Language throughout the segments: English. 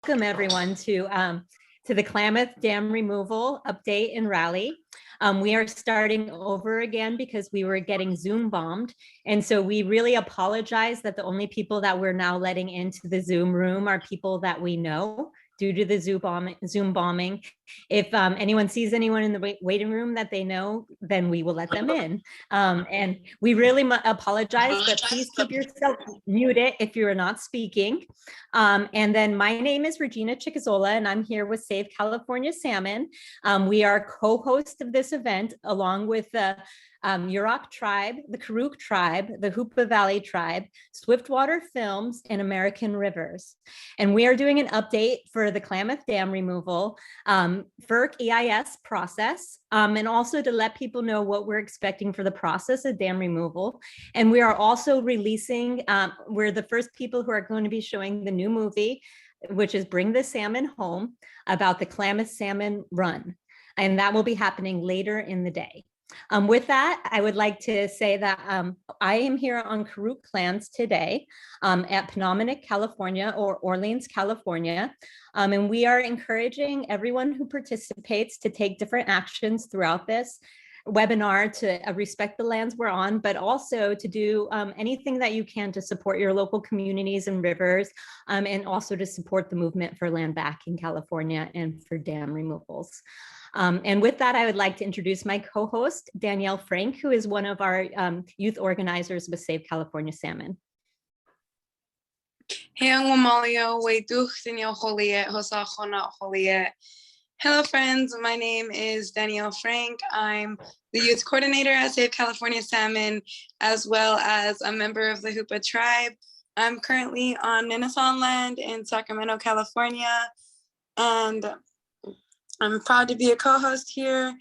Welcome everyone to the Klamath Dam removal update and rally. We are starting over again because we were getting Zoom bombed. And so we really apologize that the only people that we're now letting into the Zoom room are people that we know due to the Zoom bombing. If anyone sees anyone in the waiting room that they know, then we will let them in. And we really apologize, but please keep yourself muted if you're not speaking. And then my name is Regina Chicazola, and I'm here with Save California Salmon. We are co-host of this event along with the Yurok tribe, the Karuk tribe, the Hoopa Valley tribe, Swiftwater Films, and American Rivers. And we are doing an update for the Klamath Dam removal, FERC EIS process, and also to let people know what we're expecting for the process of dam removal. And we are also releasing, we're the first people who are going to be showing the new movie, which is Bring the Salmon Home, about the Klamath Salmon Run. And that will be happening later in the day. With that, I would like to say that I am here on Karuk lands today at Penominee, California, or Orleans, California. And we are encouraging everyone who participates to take different actions throughout this webinar to respect the lands we're on, but also to do anything that you can to support your local communities and rivers, and also to support the movement for land back in California and for dam removals. And with that, I would like to introduce my co-host, Danielle Frank, who is one of our youth organizers with Save California Salmon. Hello, friends. My name is Danielle Frank. I'm the youth coordinator at Save California Salmon, as well as a member of the Hoopa tribe. I'm currently on Ninasan land in Sacramento, California, and I'm proud to be a co-host here.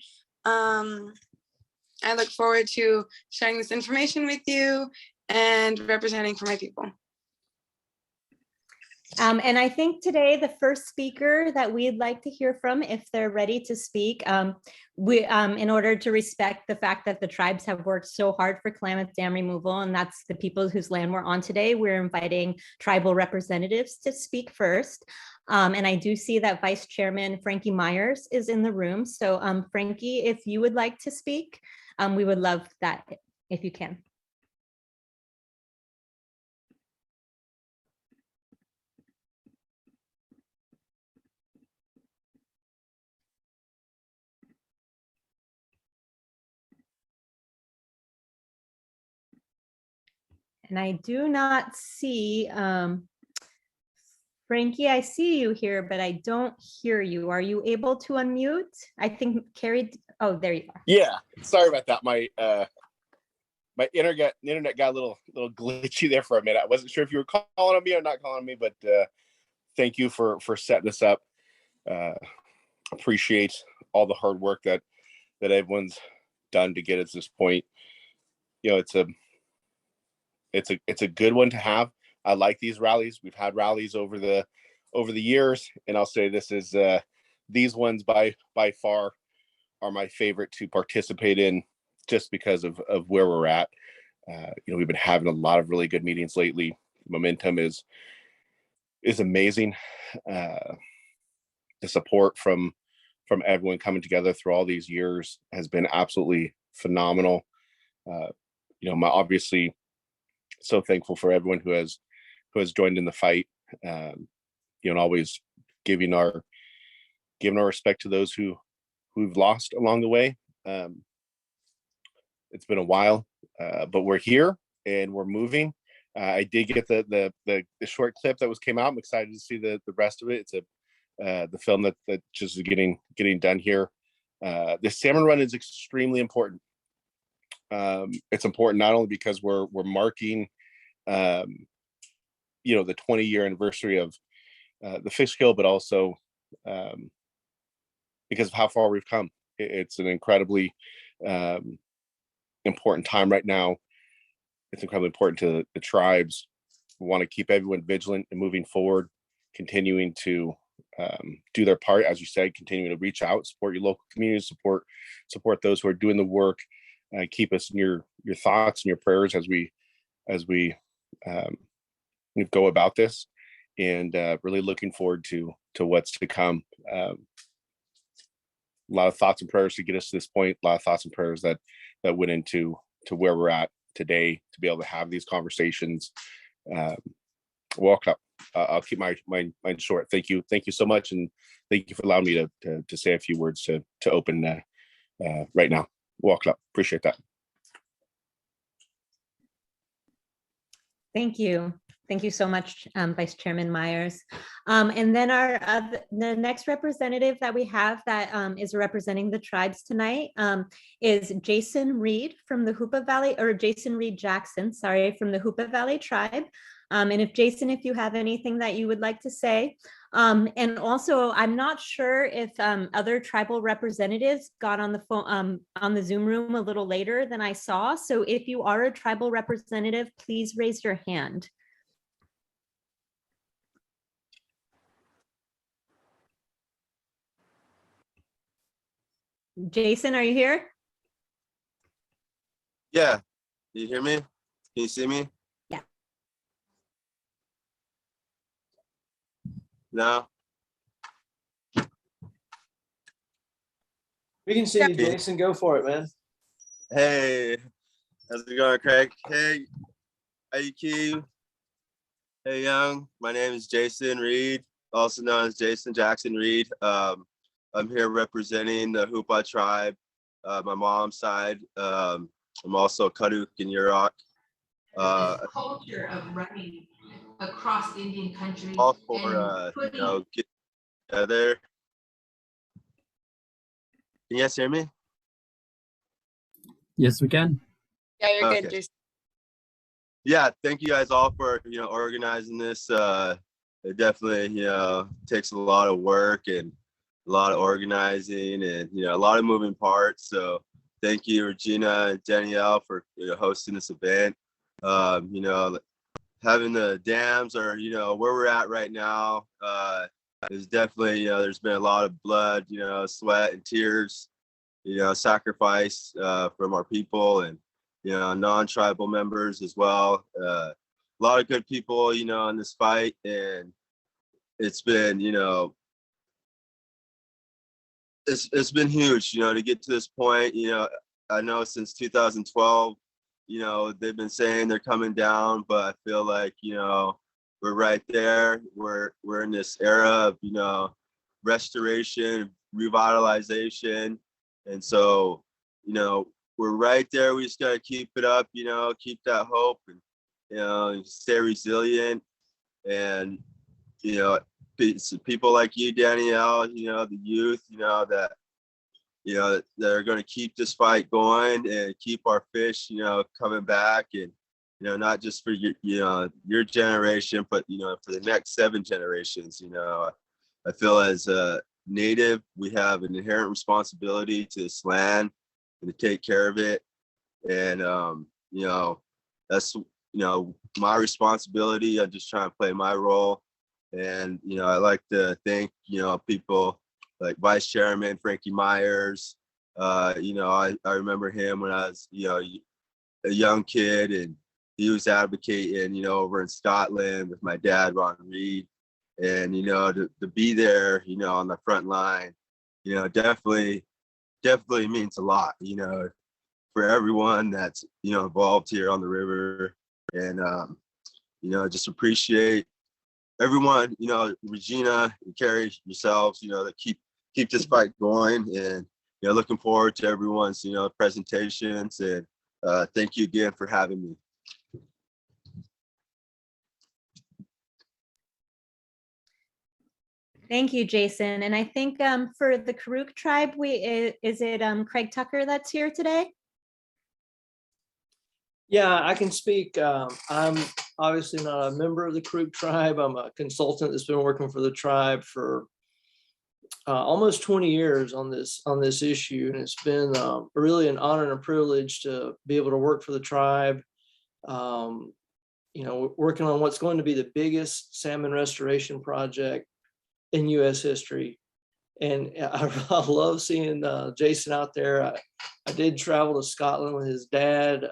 I look forward to sharing this information with you and representing for my people. And I think today the first speaker that we'd like to hear from, if they're ready to speak, in order to respect the fact that the tribes have worked so hard for Klamath Dam removal, and that's the people whose land we're on today, we're inviting tribal representatives to speak first. And I do see that Vice Chairman Frankie Myers is in the room. So Frankie, if you would like to speak, we would love that if you can. And I do not see, Frankie, I see you here, but I don't hear you. Are you able to unmute? I think Carrie, oh, there you are. Yeah, sorry about that. My internet got a little glitchy there for a minute. I wasn't sure if you were calling on me or not calling on me, but thank you for setting this up. Appreciate all the hard work that everyone's done to get us to this point. You know, it's a good one to have. I like these rallies. We've had rallies over the years, and I'll say this is these ones by far are my favorite to participate in, just because of where we're at. You know, we've been having a lot of really good meetings lately. Momentum is amazing. The support from everyone coming together through all these years has been absolutely phenomenal. You know, obviously so thankful for everyone who has joined in the fight. You know, and always giving our respect to those who've lost along the way. It's been a while, but we're here and we're moving. I did get the short clip that came out. I'm excited to see the rest of it. It's the film that just is getting done here. The salmon run is extremely important. It's important not only because we're marking, you know, the 20-year anniversary of the fish kill, but also because of how far we've come. It's an incredibly important time right now. It's incredibly important to the tribes. We want to keep everyone vigilant and moving forward, continuing to do their part, as you said, continuing to reach out, support your local communities, support those who are doing the work. Keep us in your thoughts and your prayers as we go about this. and really looking forward to what's to come. A lot of thoughts and prayers to get us to this point. A lot of thoughts and prayers that went into where we're at today to be able to have these conversations. Walk up. I'll keep mine short. Thank you so much, and thank you for allowing me to say a few words to open right now. Walk up. Appreciate that. Thank you. Thank you so much, Vice Chairman Myers. And then the next representative that we have that is representing the tribes tonight is Jason Reed from the Hoopa Valley, or Jason Reed Jackson, sorry, from the Hoopa Valley tribe. And if Jason, if you have anything that you would like to say. And also, I'm not sure if other tribal representatives got on the phone, on the Zoom room a little later than I saw. So if you are a tribal representative, please raise your hand. Jason, are you here? Yeah. Do you hear me? Can you see me? Yeah. No? We can see you, Jason. Go for it, man. Hey, how's it going, Craig? Hey, Aiki. Hey, Young. My name is Jason Reed, also known as Jason Jackson Reed. I'm here representing the Hoopa tribe, my mom's side. I'm also Karuk and Yurok. Culture of running across Indian country. All for get together. Can you guys hear me? Yes, we can. Yeah, you're good, Okay. Jason. Yeah, thank you guys all for organizing this. It definitely takes a lot of work and a lot of organizing and a lot of moving parts. So thank you, Regina and Danielle, for hosting this event. Having the dams, or where we're at right now, is definitely there's been a lot of blood, sweat and tears, sacrifice from our people and non-tribal members as well. A lot of good people, in this fight, and it's been it's been huge, to get to this point. I know since 2012, they've been saying they're coming down, but I feel like, we're right there. We're in this era of, restoration, revitalization. And so, we're right there. We just got to keep it up, keep that hope and, stay resilient. And, people like you, Danielle, the youth, that are going to keep this fight going and keep our fish, coming back, and not just for your generation, but for the next 7 generations. I feel as a Native, we have an inherent responsibility to this land and to take care of it, and that's my responsibility. I'm just trying to play my role. And, I like to thank, people like Vice Chairman Frankie Myers. I remember him when I was, a young kid, and he was advocating, over in Scotland with my dad, Ron Reed. And, to be there, on the front line, definitely means a lot, for everyone that's, involved here on the river. And, just appreciate everyone, Regina and Carrie, yourselves, that keep this fight going, and looking forward to everyone's presentations, and thank you again for having me. Thank you, Jason. And I think for the Karuk tribe, is it Craig Tucker that's here today? Yeah, I can speak. I'm obviously not a member of the Karuk tribe. I'm a consultant that's been working for the tribe for almost 20 years on this issue, and it's been really an honor and a privilege to be able to work for the tribe. Working on what's going to be the biggest salmon restoration project in U.S. history. And I love seeing Jason out there. I did travel to Scotland with his dad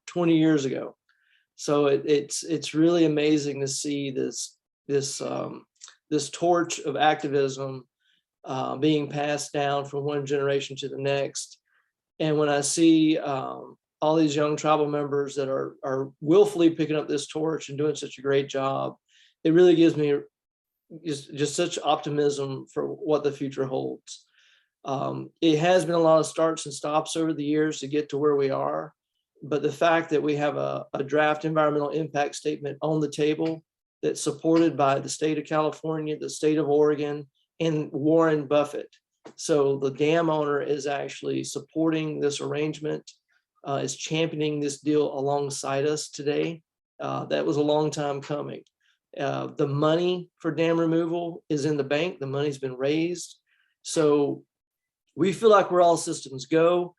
20 years ago. So it's really amazing to see this this torch of activism being passed down from one generation to the next. And when I see all these young tribal members that are willfully picking up this torch and doing such a great job, it really gives me just such optimism for what the future holds. It has been a lot of starts and stops over the years to get to where we are, but the fact that we have a draft environmental impact statement on the table that's supported by the state of California, the state of Oregon, and Warren Buffett. So the dam owner is actually supporting this arrangement, is championing this deal alongside us today. That was a long time coming. The money for dam removal is in the bank. The money's been raised. So we feel like we're all systems go.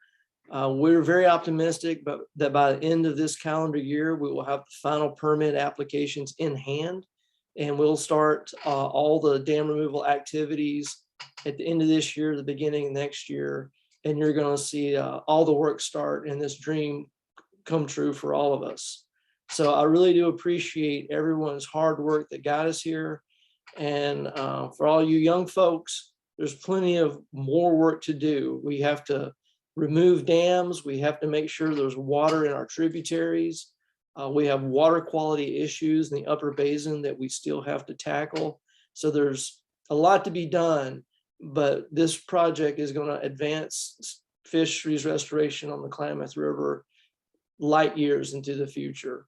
We're very optimistic, but that by the end of this calendar year, we will have the final permit applications in hand, and we'll start all the dam removal activities at the end of this year, the beginning of next year, and you're going to see all the work start and this dream come true for all of us. So I really do appreciate everyone's hard work that got us here. And for all you young folks, there's plenty of more work to do. We have to remove dams. We have to make sure there's water in our tributaries. We have water quality issues in the upper basin that we still have to tackle. So there's a lot to be done, but this project is going to advance fisheries restoration on the Klamath River light years into the future.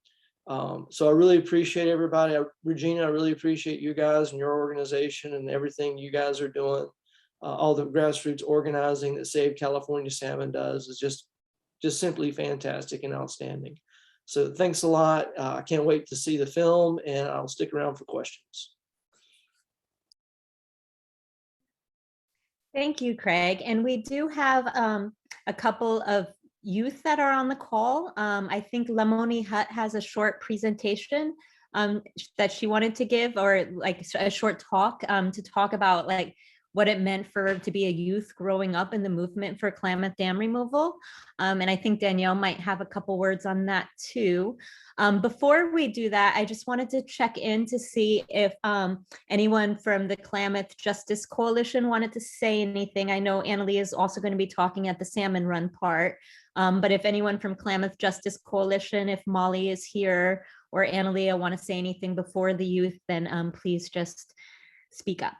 So I really appreciate everybody. Regina, I really appreciate you guys and your organization and everything you guys are doing. All the grassroots organizing that Save California Salmon does is just simply fantastic and outstanding. So thanks a lot. I can't wait to see the film, and I'll stick around for questions. Thank you, Craig. And we do have a couple of youth that are on the call. I think Lemony Hutt has a short presentation that she wanted to give, or like a short talk to talk about like what it meant to be a youth growing up in the movement for Klamath dam removal. And I think Danielle might have a couple words on that too. Before we do that, I just wanted to check in to see if anyone from the Klamath Justice Coalition wanted to say anything. I know Annalie is also going to be talking at the Salmon Run part, but if anyone from Klamath Justice Coalition, if Molly is here or Annalie want to say anything before the youth, then please just speak up.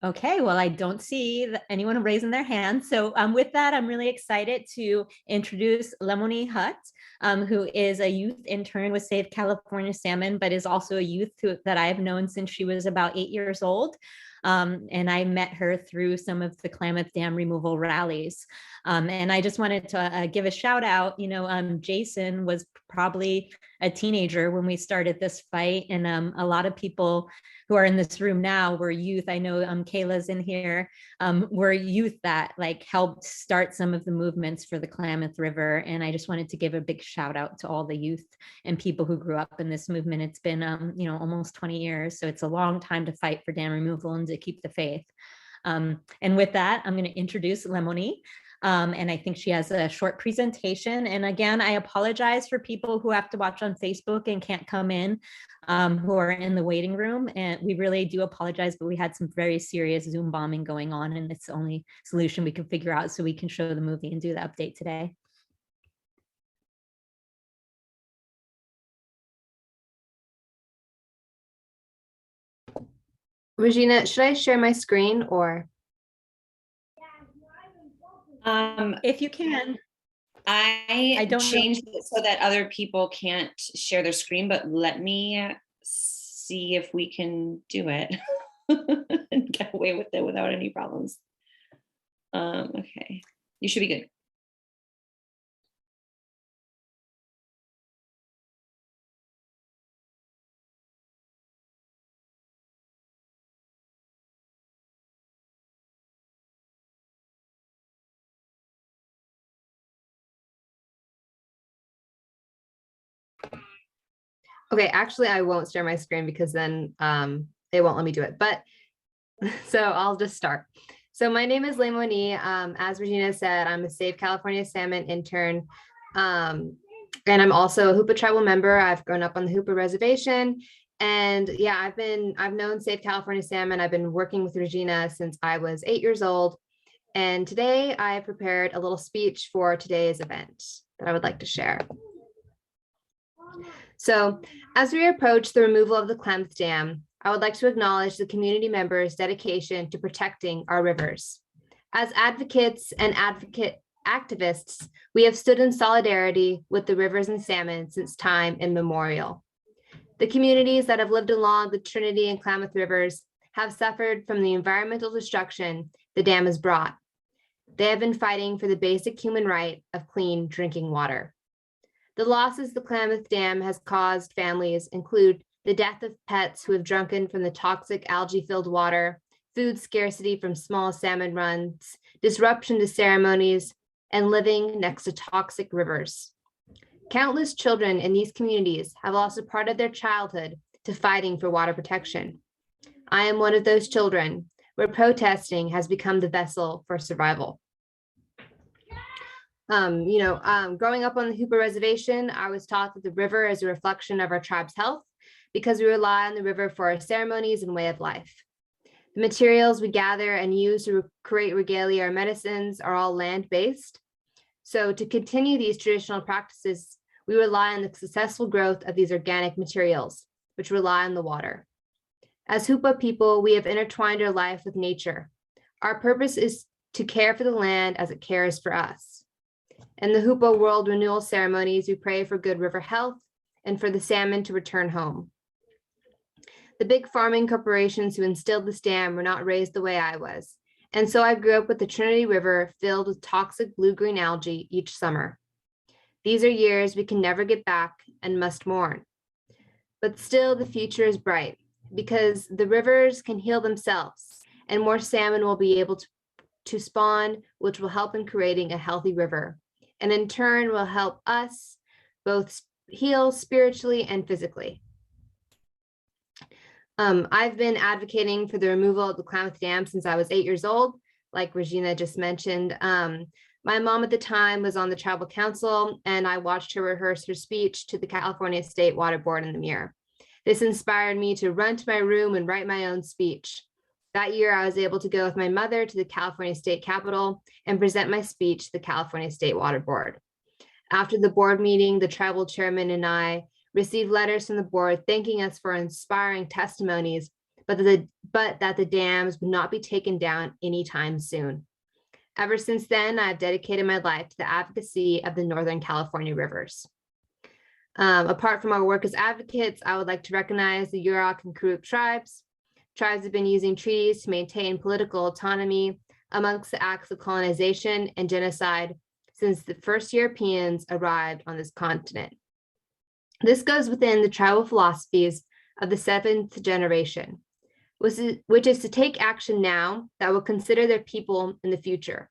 Okay, well, I don't see anyone raising their hand. So with that, I'm really excited to introduce Lemony Hutt, who is a youth intern with Save California Salmon, but is also a youth that I've known since she was about 8 years old. And I met her through some of the Klamath dam removal rallies. And I just wanted to give a shout out, Jason was probably a teenager when we started this fight, and a lot of people who are in this room now were youth. I know Kayla's in here, were youth that like helped start some of the movements for the Klamath River. And I just wanted to give a big shout out to all the youth and people who grew up in this movement. It's been, almost 20 years. So it's a long time to fight for dam removal and to keep the faith. And with that, I'm going to introduce Lemony. And I think she has a short presentation. And again, I apologize for people who have to watch on Facebook and can't come in, who are in the waiting room. And we really do apologize, but we had some very serious Zoom bombing going on, and it's the only solution we can figure out so we can show the movie and do the update today. Regina, should I share my screen or? If you can. I don't changed it so that other people can't share their screen, but let me see if we can do it and get away with it without any problems. Okay, you should be good. Okay, actually, I won't share my screen because then it won't let me do it. But so I'll just start. So my name is Leimoni. As Regina said, I'm a Save California Salmon intern. And I'm also a Hoopa tribal member. I've grown up on the Hoopa reservation. And yeah, I've known Save California Salmon. I've been working with Regina since I was 8 years old. And today I prepared a little speech for today's event that I would like to share. So as we approach the removal of the Klamath Dam, I would like to acknowledge the community members' dedication to protecting our rivers. As advocates and activists, we have stood in solidarity with the rivers and salmon since time immemorial. The communities that have lived along the Trinity and Klamath rivers have suffered from the environmental destruction the dam has brought. They have been fighting for the basic human right of clean drinking water. The losses the Klamath Dam has caused families include the death of pets who have drunken from the toxic algae-filled water, food scarcity from small salmon runs, disruption to ceremonies, and living next to toxic rivers. Countless children in these communities have lost a part of their childhood to fighting for water protection. I am one of those children where protesting has become the vessel for survival. Growing up on the Hoopa reservation, I was taught that the river is a reflection of our tribe's health because we rely on the river for our ceremonies and way of life. The materials we gather and use to create regalia or medicines are all land-based. So to continue these traditional practices, we rely on the successful growth of these organic materials, which rely on the water. As Hoopa people, we have intertwined our life with nature. Our purpose is to care for the land as it cares for us. In the Hoopa World Renewal ceremonies, we pray for good river health and for the salmon to return home. The big farming corporations who instilled this dam were not raised the way I was. And so I grew up with the Trinity River filled with toxic blue-green algae each summer. These are years we can never get back and must mourn. But still the future is bright because the rivers can heal themselves and more salmon will be able to spawn, which will help in creating a healthy river. And in turn will help us both heal spiritually and physically. I've been advocating for the removal of the Klamath Dam since I was 8 years old, like Regina just mentioned. My mom at the time was on the tribal council and I watched her rehearse her speech to the California State Water Board in the mirror. This inspired me to run to my room and write my own speech. That year, I was able to go with my mother to the California State Capitol and present my speech to the California State Water Board. After the board meeting, the tribal chairman and I received letters from the board thanking us for inspiring testimonies, but that the dams would not be taken down anytime soon. Ever since then, I've dedicated my life to the advocacy of the Northern California rivers. Apart from our work as advocates, I would like to recognize the Yurok and Karuk tribes. Tribes have been using treaties to maintain political autonomy amongst the acts of colonization and genocide since the first Europeans arrived on this continent. This goes within the tribal philosophies of the seventh generation, which is to take action now that will consider their people in the future.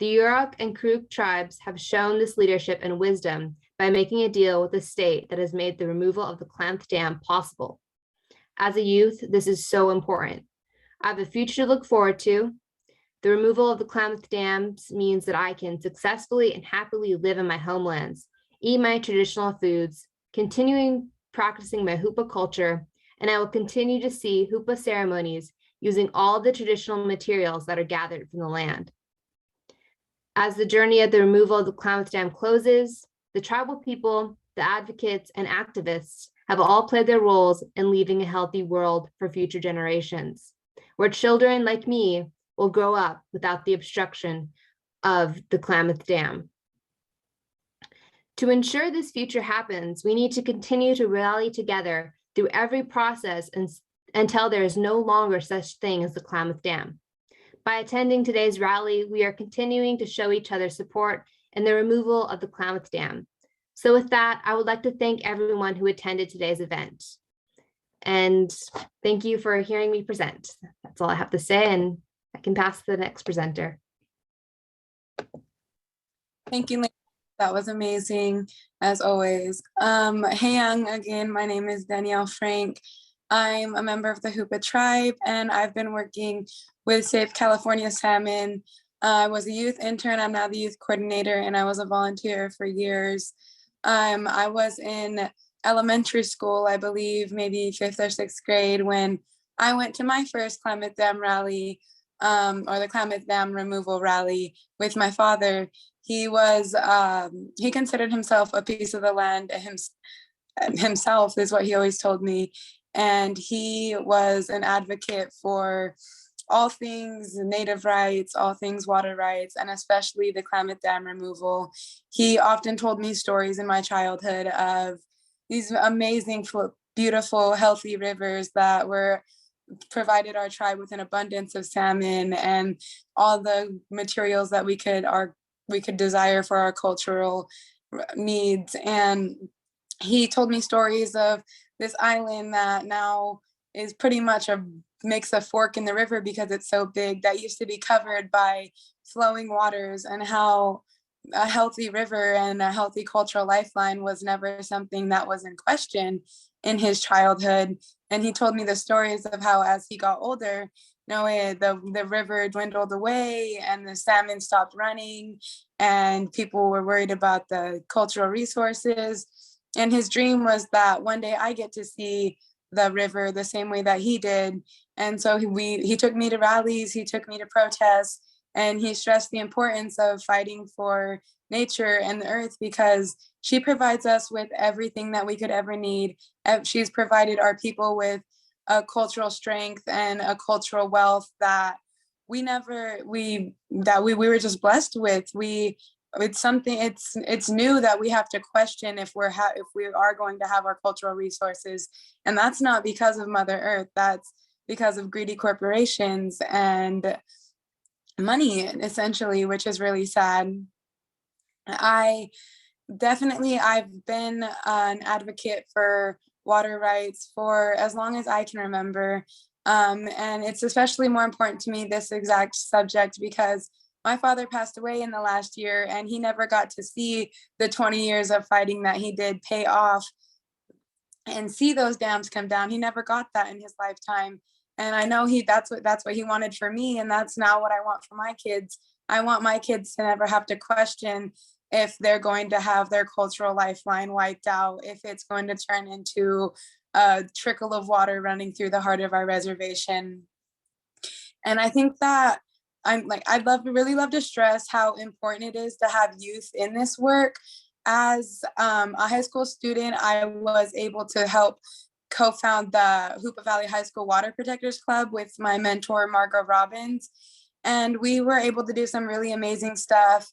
The Yurok and Karuk tribes have shown this leadership and wisdom by making a deal with the state that has made the removal of the Klamath Dam possible. As a youth, this is so important. I have a future to look forward to. The removal of the Klamath Dams means that I can successfully and happily live in my homelands, eat my traditional foods, continuing practicing my Hoopa culture, and I will continue to see Hoopa ceremonies using all the traditional materials that are gathered from the land. As the journey of the removal of the Klamath Dam closes, the tribal people, the advocates, and activists have all played their roles in leaving a healthy world for future generations, where children like me will grow up without the obstruction of the Klamath Dam. To ensure this future happens, we need to continue to rally together through every process until there is no longer such thing as the Klamath Dam. By attending today's rally, we are continuing to show each other support in the removal of the Klamath Dam. So with that, I would like to thank everyone who attended today's event. And thank you for hearing me present. That's all I have to say, and I can pass to the next presenter. Thank you, Lynn. That was amazing, as always. Hey, Young, again, my name is Danielle Frank. I'm a member of the Hoopa tribe, and I've been working with Save California Salmon. I was a youth intern. I'm now the youth coordinator, and I was a volunteer for years. I was in elementary school, I believe, maybe 5th or 6th grade, when I went to my first Klamath Dam rally, or the Klamath Dam removal rally with my father. He considered himself a piece of the land himself, is what he always told me. And he was an advocate for all things native rights, all things water rights, and especially the Klamath Dam removal. He often told me stories in my childhood of these amazing, beautiful, healthy rivers that were provided our tribe with an abundance of salmon and all the materials that we could desire for our cultural needs. And he told me stories of this island that now is pretty much makes a fork in the river because it's so big, that used to be covered by flowing waters, and how a healthy river and a healthy cultural lifeline was never something that was in question in his childhood. And he told me the stories of how, as he got older, the river dwindled away and the salmon stopped running, and people were worried about the cultural resources. And his dream was that one day I get to see the river the same way that he did. And so he took me to rallies, he took me to protests, and he stressed the importance of fighting for nature and the earth, because she provides us with everything that we could ever need. She's provided our people with a cultural strength and a cultural wealth that we were just blessed with. It's new that we have to question if we are going to have our cultural resources. And that's not because of Mother Earth, that's because of greedy corporations and money, essentially, which is really sad. I've been an advocate for water rights for as long as I can remember. And it's especially more important to me, this exact subject, because my father passed away in the last year, and he never got to see the 20 years of fighting that he did pay off and see those dams come down. He never got that in his lifetime. And I know that's what he wanted for me. And that's now what I want for my kids. I want my kids to never have to question if they're going to have their cultural lifeline wiped out, if it's going to turn into a trickle of water running through the heart of our reservation. And I think that I'd really love to stress how important it is to have youth in this work. As a high school student, I was able to help co-found the Hoopa Valley High School Water Protectors Club with my mentor, Margot Robbins. And we were able to do some really amazing stuff.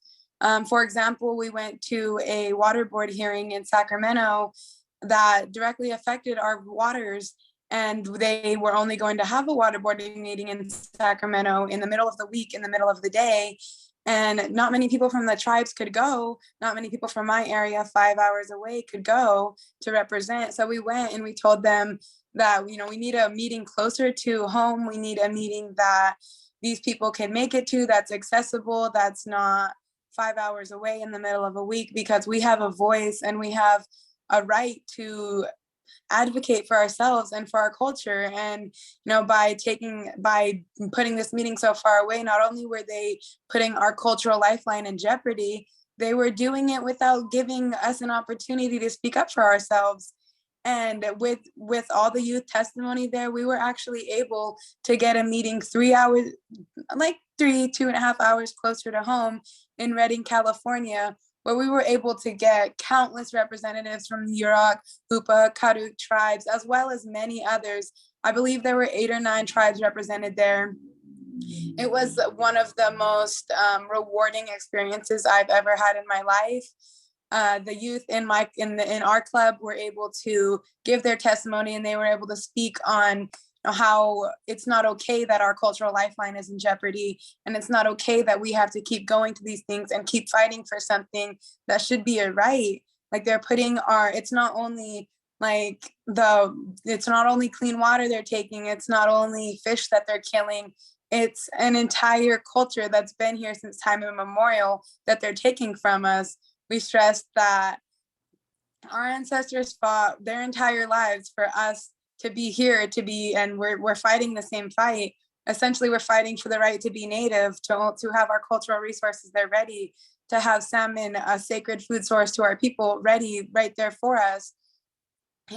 For example, we went to a water board hearing in Sacramento that directly affected our waters. And they were only going to have a waterboarding meeting in Sacramento in the middle of the week, in the middle of the day. And not many people from the tribes could go. Not many people from my area, 5 hours away, could go to represent. So we went and we told them that, we need a meeting closer to home. We need a meeting that these people can make it to, that's accessible, that's not 5 hours away in the middle of a week, because we have a voice and we have a right to advocate for ourselves and for our culture. And by putting this meeting so far away, not only were they putting our cultural lifeline in jeopardy, they were doing it without giving us an opportunity to speak up for ourselves. And with all the youth testimony there, we were actually able to get a meeting 3 hours, like 2.5 hours closer to home in Redding, California, where we were able to get countless representatives from the Yurok, Hoopa, Karuk tribes, as well as many others. I believe there were 8 or 9 tribes represented there. It was one of the most rewarding experiences I've ever had in my life. The youth in our club were able to give their testimony, and they were able to speak on how it's not okay that our cultural lifeline is in jeopardy, and it's not okay that we have to keep going to these things and keep fighting for something that should be a right. Like, they're putting it's not only clean water they're taking, it's not only fish that they're killing, it's an entire culture that's been here since time immemorial that they're taking from us. We stressed that our ancestors fought their entire lives for us to be here, and we're fighting the same fight. essentially we're fighting for the right to be native, to have our cultural resources there ready, to have salmon, a sacred food source to our people, ready right there for us.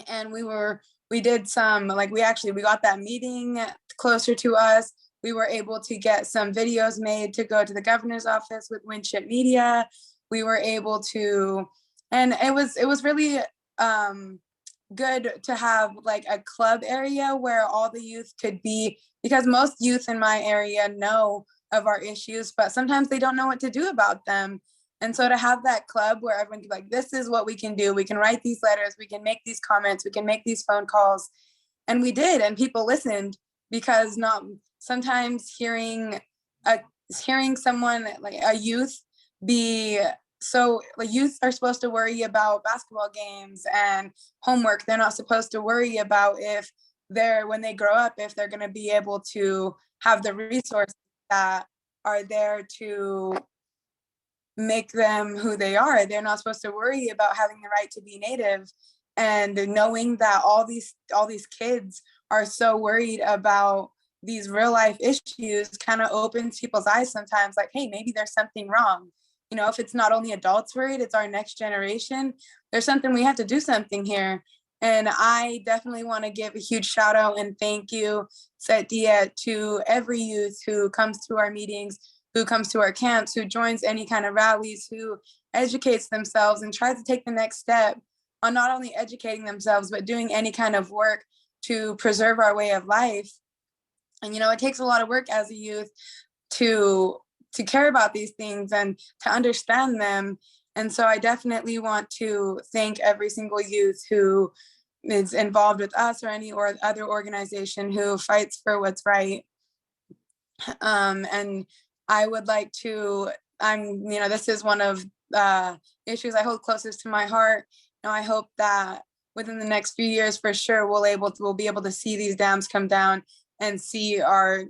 And we did some, like, we got that meeting closer to us. We were able to get some videos made to go to the governor's office with Winship Media. We were able to, and it was really good to have like a club area where all the youth could be, because most youth in my area know of our issues, but sometimes they don't know what to do about them. And so to have that club where everyone can be like, this is what we can do. We can write these letters, we can make these comments, we can make these phone calls. And we did, and people listened, because not sometimes hearing someone, like a youth, be so, like, youth are supposed to worry about basketball games and homework. They're not supposed to worry about if when they grow up, if they're going to be able to have the resources that are there to make them who they are. They're not supposed to worry about having the right to be native. And knowing that all these kids are so worried about these real life issues kind of opens people's eyes sometimes, like, hey, maybe there's something wrong. You know, if it's not only adults worried, it's our next generation. There's something, we have to do something here. And I definitely want to give a huge shout out and thank you, Satya, to every youth who comes to our meetings, who comes to our camps, who joins any kind of rallies, who educates themselves and tries to take the next step on not only educating themselves, but doing any kind of work to preserve our way of life. And, you know, it takes a lot of work as a youth to care about these things and to understand them. And so I definitely want to thank every single youth who is involved with us or any other organization who fights for what's right. And I would like to, this is one of the issues I hold closest to my heart. You know, I hope that within the next few years, for sure, we'll be able to see these dams come down and see our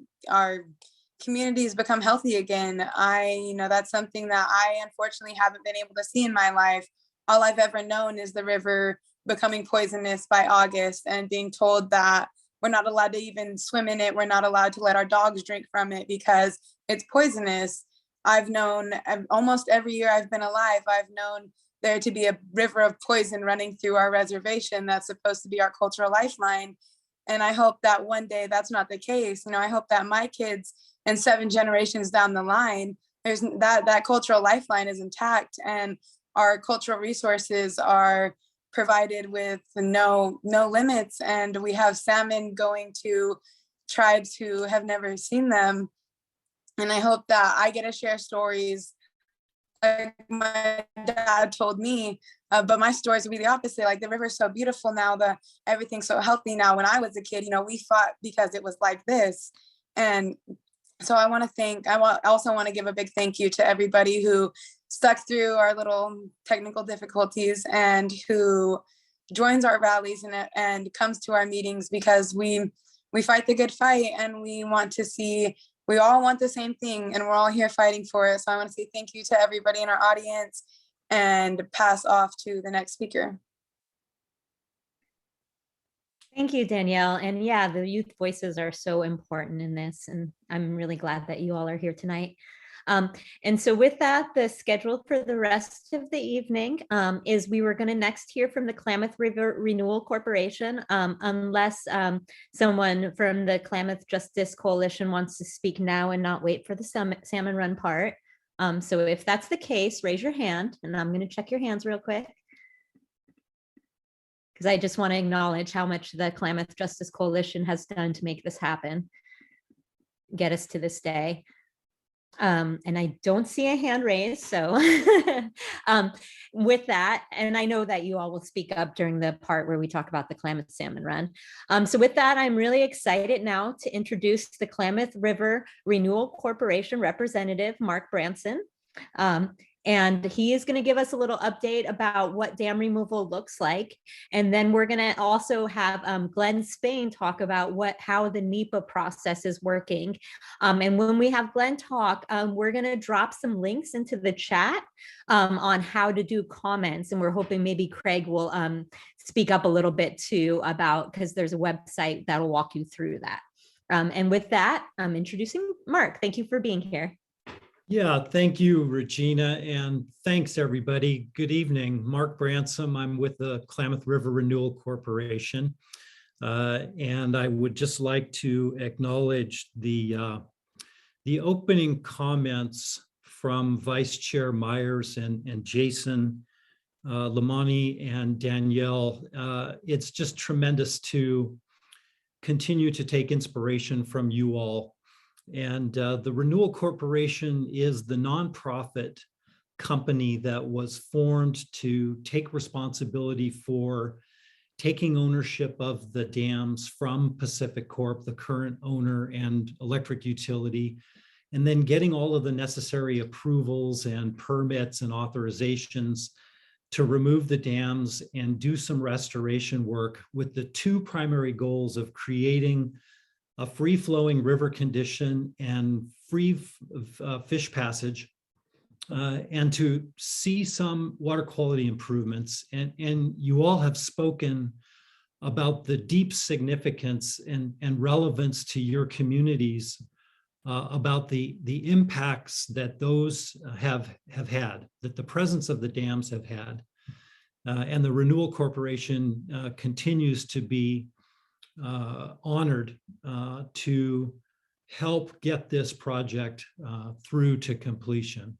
communities become healthy again. That's something that I unfortunately haven't been able to see in my life. All I've ever known is the river becoming poisonous by August and being told that we're not allowed to even swim in it. We're not allowed to let our dogs drink from it because it's poisonous. I've known almost every year I've been alive, I've known there to be a river of poison running through our reservation that's supposed to be our cultural lifeline. And I hope that one day that's not the case. You know, I hope that my kids and 7 generations down the line, there's that cultural lifeline is intact and our cultural resources are provided with no limits. And we have salmon going to tribes who have never seen them. And I hope that I get to share stories like my dad told me, but my stories would be the opposite. Like, the river's so beautiful now, everything's so healthy now. When I was a kid, you know, we fought because it was like this. And so I also want to give a big thank you to everybody who stuck through our little technical difficulties and who joins our rallies and comes to our meetings, because we fight the good fight and we all want the same thing and we're all here fighting for it. So I want to say thank you to everybody in our audience and pass off to the next speaker. Thank you, Danielle. And yeah, the youth voices are so important in this, and I'm really glad that you all are here tonight. And so with that, the schedule for the rest of the evening is we were going to next hear from the Klamath River Renewal Corporation, unless someone from the Klamath Justice Coalition wants to speak now and not wait for the Salmon Run part. So if that's the case, raise your hand, and I'm going to check your hands real quick, because I just want to acknowledge how much the Klamath Justice Coalition has done to make this happen, get us to this day. And I don't see a hand raised. So with that, and I know that you all will speak up during the part where we talk about the Klamath Salmon Run. So with that, I'm really excited now to introduce the Klamath River Renewal Corporation representative, Mark Branson. And he is going to give us a little update about what dam removal looks like. And then we're going to also have Glenn Spain talk about how the NEPA process is working. And when we have Glenn talk, we're going to drop some links into the chat on how to do comments. And we're hoping maybe Craig will speak up a little bit too about, because there's a website that'll walk you through that. And with that, I'm introducing Mark. Thank you for being here. Yeah, thank you, Regina, and thanks, everybody. Good evening. Mark Bransom. I'm with the Klamath River Renewal Corporation. And I would just like to acknowledge the opening comments from Vice Chair Myers and Jason, Lamani, and Danielle. It's just tremendous to continue to take inspiration from you all. And the Renewal Corporation is the nonprofit company that was formed to take responsibility for taking ownership of the dams from Pacific Corp, the current owner and electric utility, and then getting all of the necessary approvals and permits and authorizations to remove the dams and do some restoration work with the two primary goals of creating a free-flowing river condition and free fish passage, and to see some water quality improvements. And you all have spoken about the deep significance and relevance to your communities about the impacts that those have had, that the presence of the dams have had. And the Renewal Corporation continues to be honored to help get this project through to completion.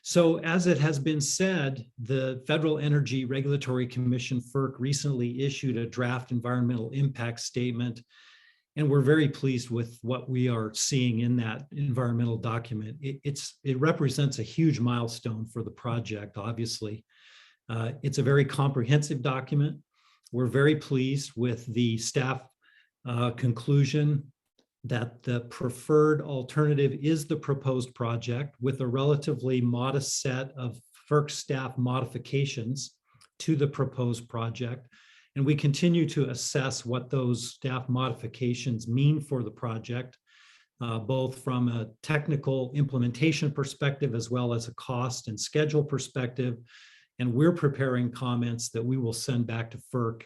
So as it has been said, the Federal Energy Regulatory Commission, FERC, recently issued a draft environmental impact statement, and we're very pleased with what we are seeing in that environmental document. It represents a huge milestone for the project, obviously. It's a very comprehensive document. We're very pleased with the staff conclusion that the preferred alternative is the proposed project with a relatively modest set of FERC staff modifications to the proposed project. And we continue to assess what those staff modifications mean for the project, both from a technical implementation perspective as well as a cost and schedule perspective. And we're preparing comments that we will send back to FERC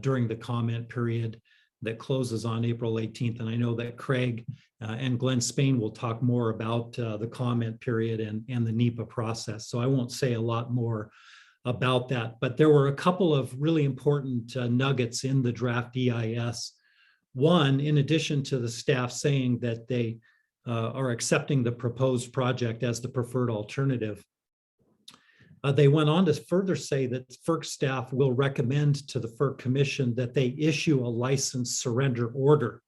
during the comment period that closes on April 18th. And I know that Craig and Glenn Spain will talk more about the comment period and the NEPA process. So I won't say a lot more about that, but there were a couple of really important nuggets in the draft EIS. One, in addition to the staff saying that they are accepting the proposed project as the preferred alternative, they went on to further say that FERC staff will recommend to the FERC Commission that they issue a license surrender order.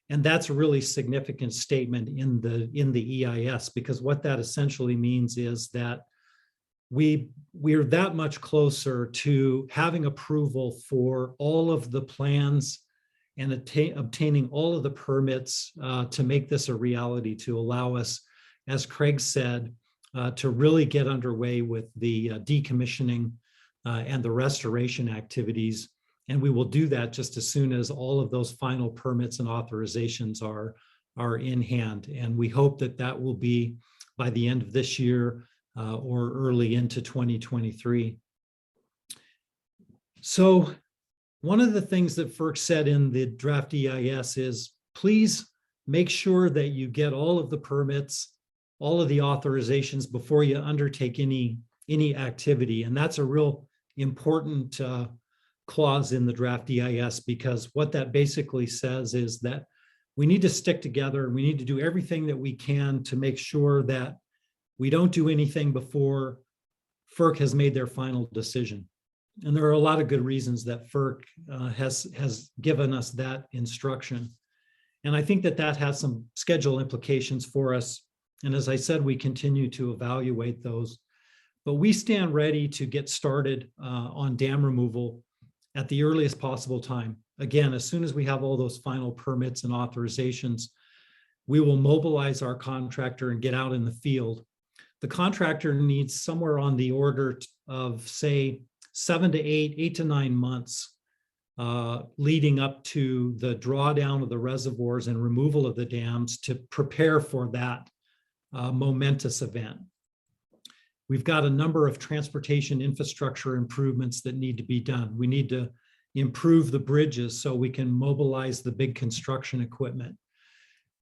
And that's a really significant statement in the EIS, because what that essentially means is that we're that much closer to having approval for all of the plans and obtaining all of the permits to make this a reality, to allow us, as Craig said, to really get underway with the decommissioning and the restoration activities. And we will do that just as soon as all of those final permits and authorizations are in hand. And we hope that that will be by the end of this year or early into 2023. So one of the things that FERC said in the draft EIS is, please make sure that you get all of the permits, all of the authorizations before you undertake any activity. And that's a real important clause in the draft EIS, because what that basically says is that we need to stick together and we need to do everything that we can to make sure that we don't do anything before FERC has made their final decision. And there are a lot of good reasons that FERC has given us that instruction. And I think that that has some schedule implications for us. And as I said, we continue to evaluate those. But we stand ready to get started on dam removal at the earliest possible time. Again, as soon as we have all those final permits and authorizations, we will mobilize our contractor and get out in the field. The contractor needs somewhere on the order of, say, 7 to 8 to 9 months leading up to the drawdown of the reservoirs and removal of the dams to prepare for that momentous event. We've got a number of transportation infrastructure improvements that need to be done. We need to improve the bridges so we can mobilize the big construction equipment.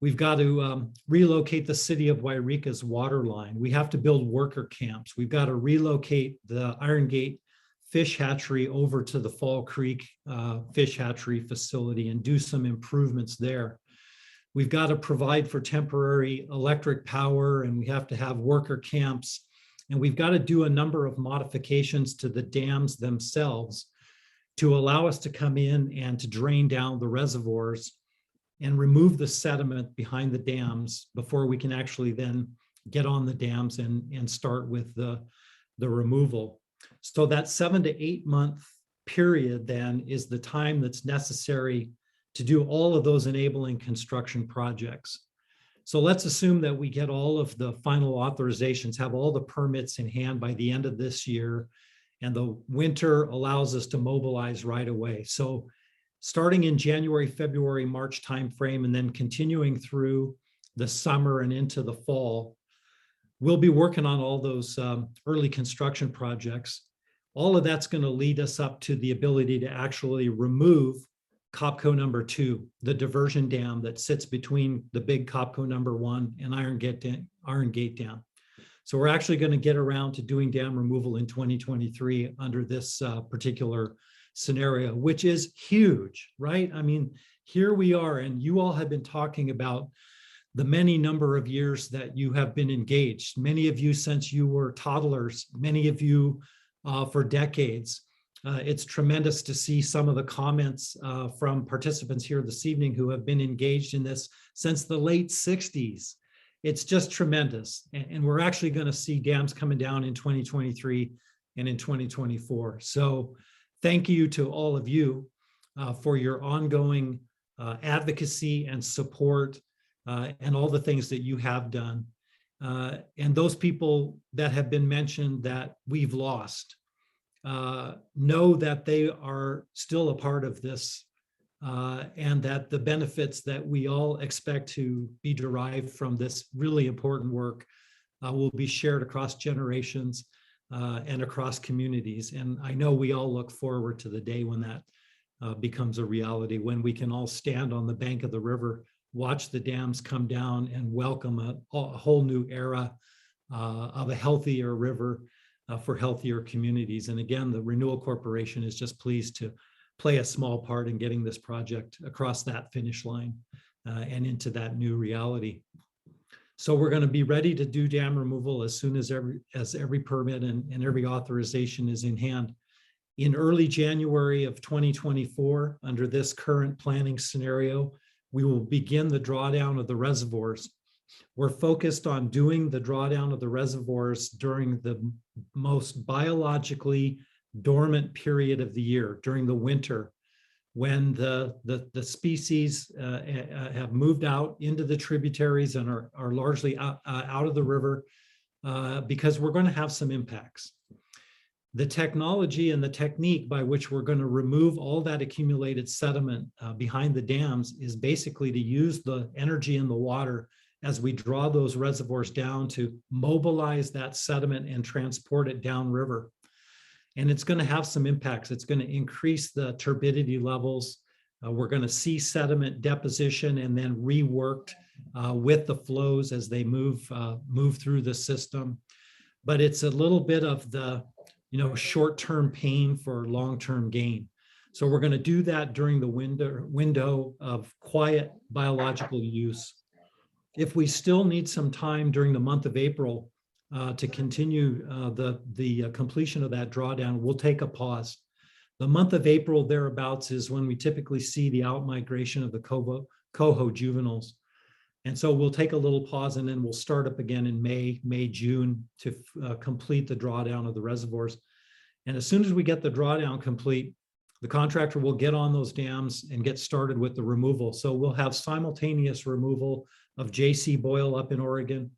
We've got to relocate the city of Wairika's water line. We have to build worker camps. We've got to relocate the Iron Gate fish hatchery over to the Fall Creek fish hatchery facility and do some improvements there. We've got to provide for temporary electric power, and we have to have worker camps. And we've got to do a number of modifications to the dams themselves to allow us to come in and to drain down the reservoirs and remove the sediment behind the dams before we can actually then get on the dams and start with the removal. So that 7 to 8 month period then is the time that's necessary to do all of those enabling construction projects. So let's assume that we get all of the final authorizations, have all the permits in hand by the end of this year, and the winter allows us to mobilize right away. So starting in January, February, March timeframe, and then continuing through the summer and into the fall, we'll be working on all those early construction projects. All of that's going to lead us up to the ability to actually remove Copco number 2, the diversion dam that sits between the big Copco number 1 and Iron Gate Dam. So we're actually going to get around to doing dam removal in 2023 under this particular scenario, which is huge, right? I mean, here we are, and you all have been talking about the many number of years that you have been engaged, many of you since you were toddlers, many of you for decades. It's tremendous to see some of the comments from participants here this evening who have been engaged in this since the late 60s. It's just tremendous. And we're actually going to see dams coming down in 2023 and in 2024. So thank you to all of you for your ongoing advocacy and support and all the things that you have done. And those people that have been mentioned that we've lost, know that they are still a part of this and that the benefits that we all expect to be derived from this really important work will be shared across generations and across communities. And I know we all look forward to the day when that becomes a reality, when we can all stand on the bank of the river, watch the dams come down and welcome a whole new era of a healthier river for healthier communities. And again, the Renewal Corporation is just pleased to play a small part in getting this project across that finish line and into that new reality. So we're going to be ready to do dam removal as soon as every permit and every authorization is in hand. In early January of 2024, under this current planning scenario, we will begin the drawdown of the reservoirs. We're focused on doing the drawdown of the reservoirs during the most biologically dormant period of the year, during the winter, when the species have moved out into the tributaries and are largely out of the river, because we're going to have some impacts. The technology and the technique by which we're going to remove all that accumulated sediment behind the dams is basically to use the energy in the water as we draw those reservoirs down to mobilize that sediment and transport it downriver. And it's going to have some impacts. It's going to increase the turbidity levels. We're going to see sediment deposition and then reworked with the flows as they move through the system. But it's a little bit of the short-term pain for long-term gain. So we're going to do that during the window of quiet biological use. If we still need some time during the month of April to continue the completion of that drawdown, we'll take a pause. The month of April thereabouts is when we typically see the outmigration of the coho juveniles. And so we'll take a little pause and then we'll start up again in May, June to complete the drawdown of the reservoirs. And as soon as we get the drawdown complete, the contractor will get on those dams and get started with the removal. So we'll have simultaneous removal of J.C. Boyle up in Oregon,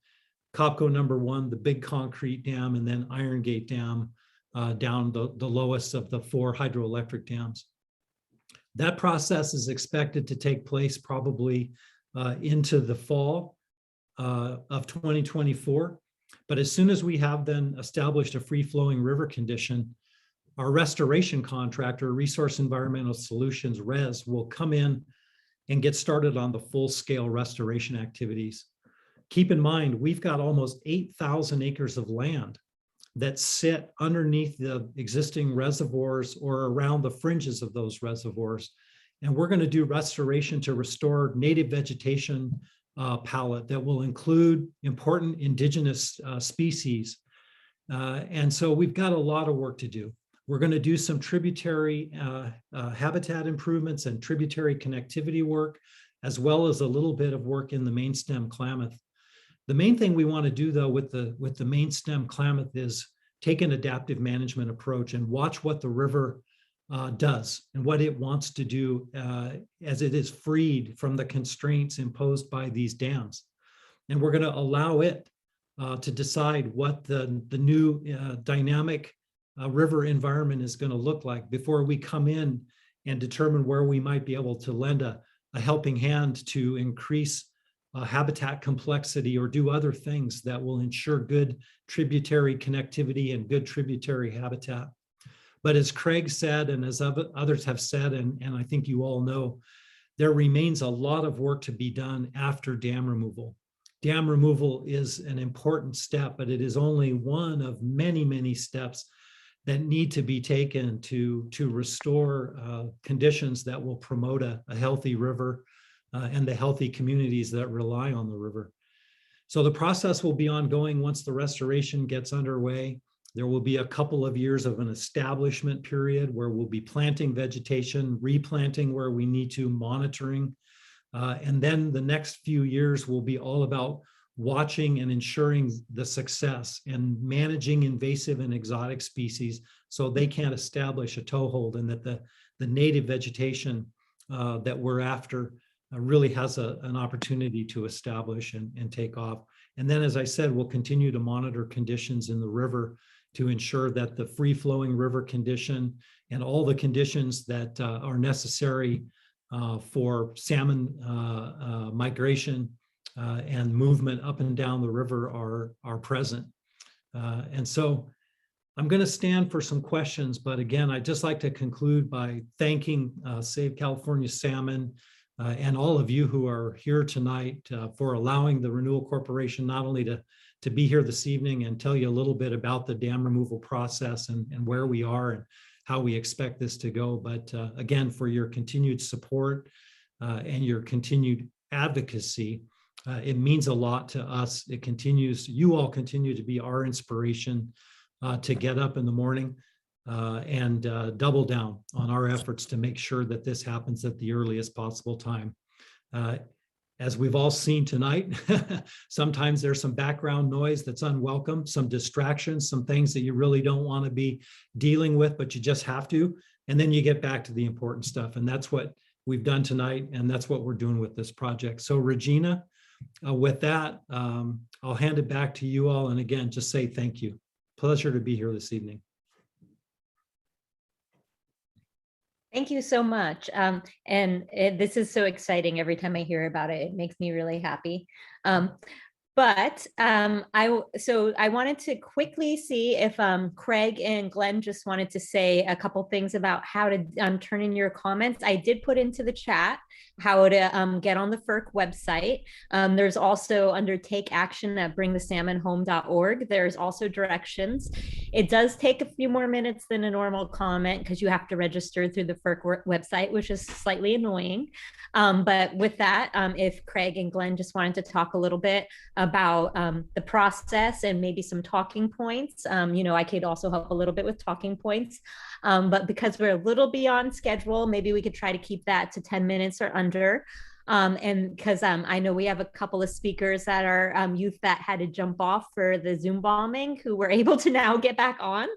Copco number 1, the big concrete dam, and then Iron Gate Dam down the lowest of the 4 hydroelectric dams. That process is expected to take place probably into the fall of 2024. But as soon as we have then established a free-flowing river condition, our restoration contractor, Resource Environmental Solutions, RES, will come in and get started on the full-scale restoration activities. Keep in mind, we've got almost 8,000 acres of land that sit underneath the existing reservoirs or around the fringes of those reservoirs. And we're going to do restoration to restore native vegetation palette that will include important indigenous species. And so we've got a lot of work to do. We're going to do some tributary habitat improvements and tributary connectivity work, as well as a little bit of work in the main stem Klamath. The main thing we want to do, though, with the main stem Klamath is take an adaptive management approach and watch what the river does and what it wants to do as it is freed from the constraints imposed by these dams. And we're going to allow it to decide what the new dynamic river environment is going to look like before we come in and determine where we might be able to lend a helping hand to increase habitat complexity or do other things that will ensure good tributary connectivity and good tributary habitat. But as Craig said, and as others have said, and I think you all know, there remains a lot of work to be done after dam removal. Dam removal is an important step, but it is only one of many, many steps that need to be taken to restore conditions that will promote a healthy river and the healthy communities that rely on the river. So the process will be ongoing once the restoration gets underway. There will be a couple of years of an establishment period where we'll be planting vegetation, replanting where we need to, monitoring. And then the next few years will be all about watching and ensuring the success and managing invasive and exotic species so they can't establish a toehold, and that the native vegetation that we're after really has an opportunity to establish and take off. And then, as I said, we'll continue to monitor conditions in the river to ensure that the free-flowing river condition and all the conditions that are necessary for salmon migration and movement up and down the river are present. And so I'm going to stand for some questions, but again, I'd just like to conclude by thanking Save California Salmon and all of you who are here tonight for allowing the Renewal Corporation not only to be here this evening and tell you a little bit about the dam removal process and where we are and how we expect this to go, but again, for your continued support and your continued advocacy. It means a lot to us. You all continue to be our inspiration to get up in the morning and double down on our efforts to make sure that this happens at the earliest possible time. As we've all seen tonight, sometimes there's some background noise that's unwelcome, some distractions, some things that you really don't want to be dealing with, but you just have to. And then you get back to the important stuff. And that's what we've done tonight. And that's what we're doing with this project. So Regina, with that, I'll hand it back to you all. And again, just say thank you. Pleasure to be here this evening. Thank you so much. This is so exciting. Every time I hear about it, it makes me really happy. But I wanted to quickly see if Craig and Glenn just wanted to say a couple things about how to turn in your comments. I did put into the chat how to get on the FERC website. There's also under take action at bringthesalmonhome.org. There's also directions. It does take a few more minutes than a normal comment because you have to register through the FERC website, which is slightly annoying. But with that, if Craig and Glenn just wanted to talk a little bit about the process and maybe some talking points. I could also help a little bit with talking points, but because we're a little beyond schedule, maybe we could try to keep that to 10 minutes or under. And because I know we have a couple of speakers that are youth that had to jump off for the Zoom bombing who were able to now get back on.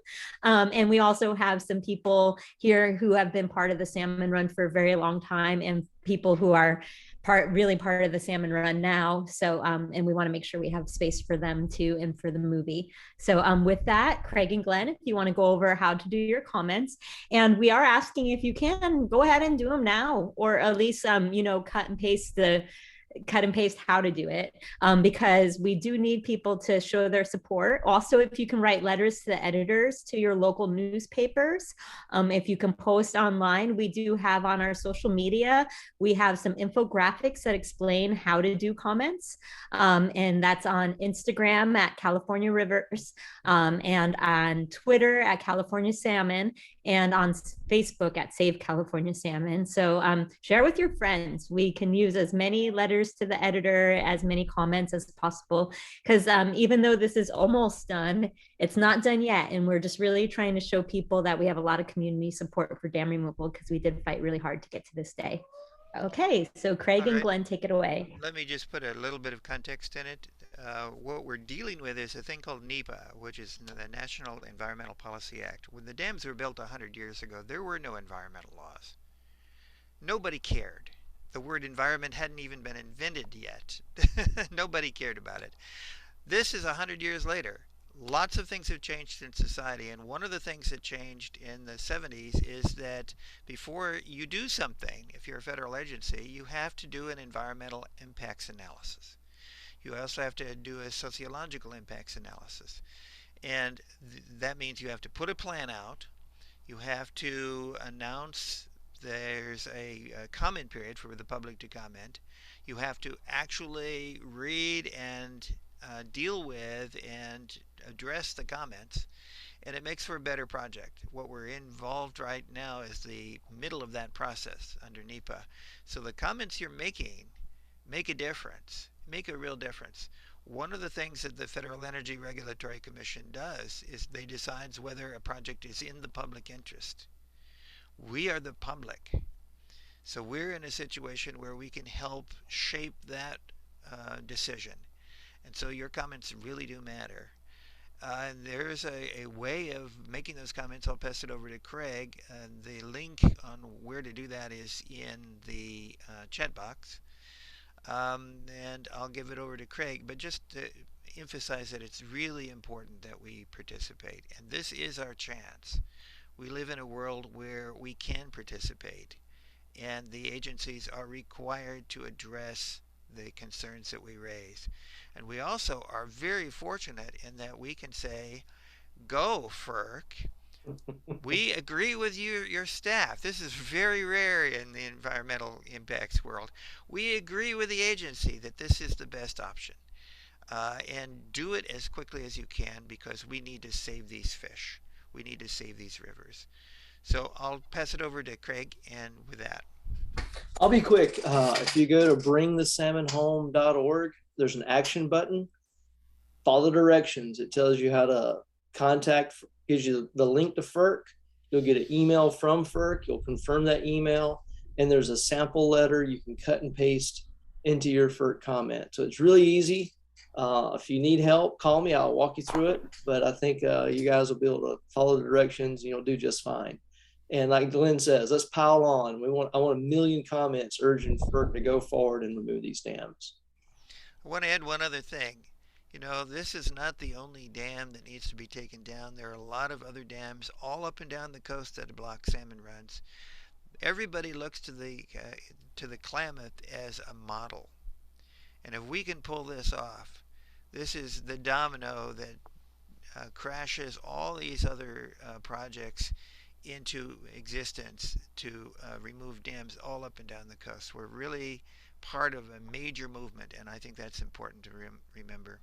And we also have some people here who have been part of the Salmon Run for a very long time and people who are really part of the Salmon Run now. So, and we want to make sure we have space for them too and for the movie. So with that, Craig and Glenn, if you want to go over how to do your comments, and we are asking if you can go ahead and do them now, or at least, cut and paste cut and paste how to do it, because we do need people to show their support. Also, if you can write letters to the editors to your local newspapers, if you can post online, we do have on our social media, we have some infographics that explain how to do comments. And that's on Instagram at California Rivers, and on Twitter at California Salmon, and on Facebook at Save California Salmon. So share with your friends. We can use as many letters to the editor, as many comments as possible, because even though this is almost done, it's not done yet. And we're just really trying to show people that we have a lot of community support for dam removal, because we did fight really hard to get to this day. Okay, so Craig All and right. Glenn, take it away. Let me just put a little bit of context in it. What we're dealing with is a thing called NEPA, which is the National Environmental Policy Act. When the dams were built 100 years ago, there were no environmental laws. Nobody cared. The word environment hadn't even been invented yet. Nobody cared about it. This is 100 years later. Lots of things have changed in society, and one of the things that changed in the 70s is that before you do something, if you're a federal agency, you have to do an environmental impacts analysis. You also have to do a sociological impacts analysis. And that means you have to put a plan out, you have to announce there's a comment period for the public to comment, you have to actually read and deal with and address the comments, and it makes for a better project. What we're involved right now is the middle of that process under NEPA. So the comments you're making make a difference, make a real difference. One of the things that the Federal Energy Regulatory Commission does is they decides whether a project is in the public interest. We are the public. So we're in a situation where we can help shape that decision. And so your comments really do matter. And there's a way of making those comments. I'll pass it over to Craig. The link on where to do that is in the chat box. And I'll give it over to Craig. But just to emphasize that it's really important that we participate. And this is our chance. We live in a world where we can participate. And the agencies are required to address the concerns that we raise. And we also are very fortunate in that we can say, go FERC, we agree with your staff. This is very rare in the environmental impacts world. We agree with the agency that this is the best option. And do it as quickly as you can, because we need to save these fish. We need to save these rivers. So I'll pass it over to Craig, and with that. I'll be quick. If you go to bringthesalmonhome.org, there's an action button. Follow the directions. It tells you how to contact, gives you the link to FERC. You'll get an email from FERC. You'll confirm that email. And there's a sample letter you can cut and paste into your FERC comment. So it's really easy. If you need help, call me. I'll walk you through it. But I think you guys will be able to follow the directions and you'll do just fine. And like Glenn says, let's pile on. I want 1 million comments urging FERC to go forward and remove these dams. I want to add one other thing. You know, this is not the only dam that needs to be taken down. There are a lot of other dams all up and down the coast that block salmon runs. Everybody looks to the Klamath as a model. And if we can pull this off, this is the domino that crashes all these other projects into existence to remove dams all up and down the coast. We're really part of a major movement, and I think that's important to remember.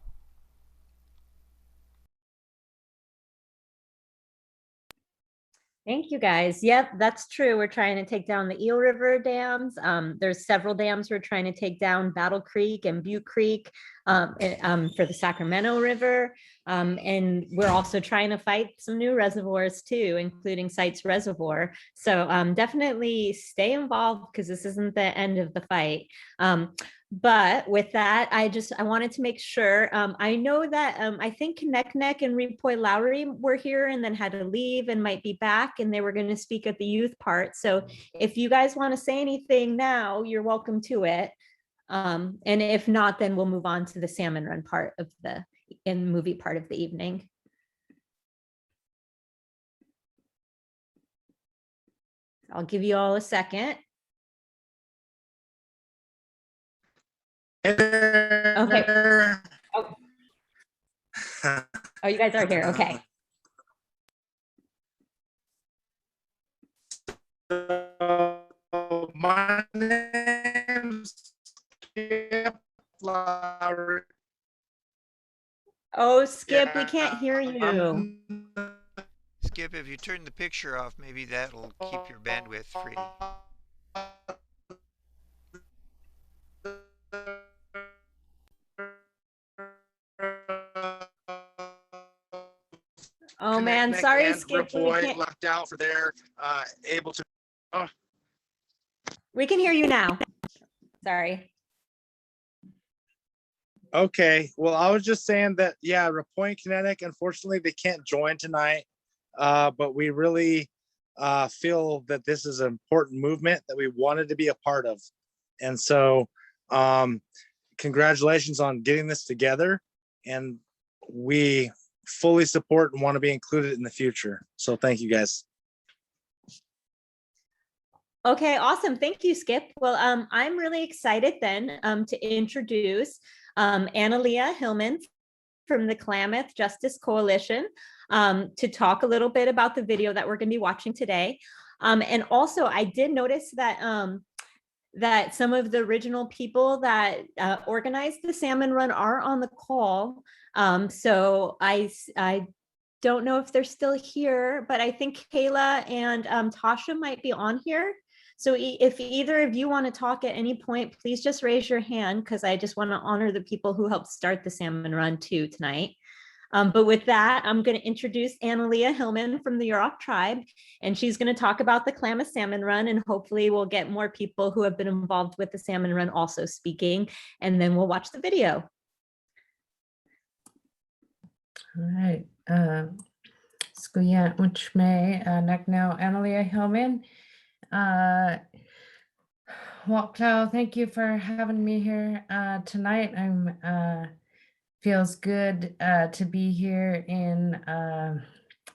Thank you, guys. Yep, that's true. We're trying to take down the Eel River dams. There's several dams we're trying to take down, Battle Creek and Butte Creek for the Sacramento River. And we're also trying to fight some new reservoirs too, including Sites Reservoir. So definitely stay involved, because this isn't the end of the fight. But with that, I wanted to make sure. I know that I think Connect Neck and Repoy Lowry were here and then had to leave and might be back, and they were going to speak at the youth part. So if you guys want to say anything now, you're welcome to it. And if not, then we'll move on to the salmon run part of the movie part of the evening. I'll give you all a second. Okay. Oh, oh, you guys are here. Okay. My name's Skip Lowry. Oh, Skip, we can't hear you. Skip, if you turn the picture off, maybe that'll keep your bandwidth free. Oh man, sorry, and Skip, but we Boy can't. left out for their able to. Oh, We can hear you now. Sorry. okay. Well, I was just saying that, yeah, Rapoint Kinetic, unfortunately, they can't join tonight. But we really feel that this is an important movement that we wanted to be a part of. And so congratulations on getting this together. And we fully support and want to be included in the future. So thank you guys. Okay, awesome. Thank you, Skip. Well, I'm really excited then to introduce Analia Hillman from the Klamath Justice Coalition to talk a little bit about the video that we're going to be watching today. And also, I did notice that that some of the original people that organized the Salmon Run are on the call. So I don't know if they're still here, but I think Kayla and Tasha might be on here. So if either of you want to talk at any point, please just raise your hand, because I just want to honor the people who helped start the Salmon Run too tonight. But with that, I'm going to introduce Analia Hillman from the Yurok tribe, and she's going to talk about the Klamath Salmon Run, and hopefully we'll get more people who have been involved with the Salmon Run also speaking, and then we'll watch the video. All right. Skuyant Uchme Naknao Analia Hillman. Waktao, thank you for having me here tonight. I'm feels good to be here in in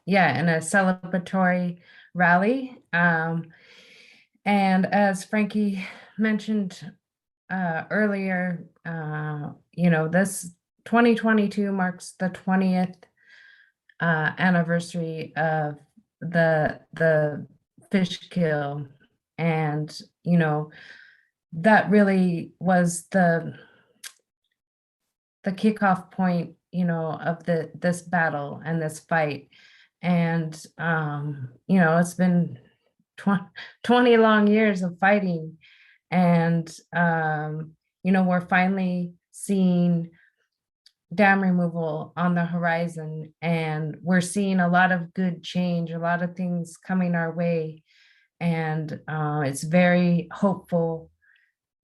a celebratory rally. And as Frankie mentioned earlier, this 2022 marks the 20th anniversary of the fish kill, and that really was the kickoff point of this battle and this fight. And it's been 20 long years of fighting, and we're finally seeing dam removal on the horizon, and we're seeing a lot of good change, a lot of things coming our way, and it's very hopeful,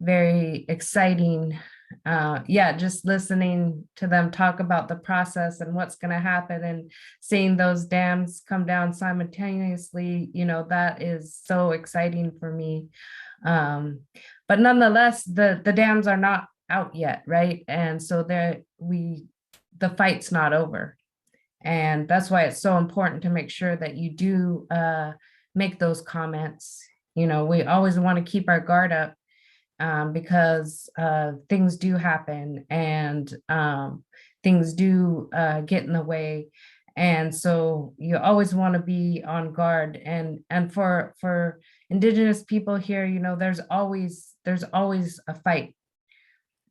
very exciting. Just listening to them talk about the process and what's going to happen, and seeing those dams come down simultaneously, that is so exciting for me. But nonetheless, the dams are not out yet, right? And so the fight's not over. And that's why it's so important to make sure that you do make those comments. We always want to keep our guard up, because things do happen, and things do get in the way. And so you always want to be on guard. And for Indigenous people here, there's always a fight.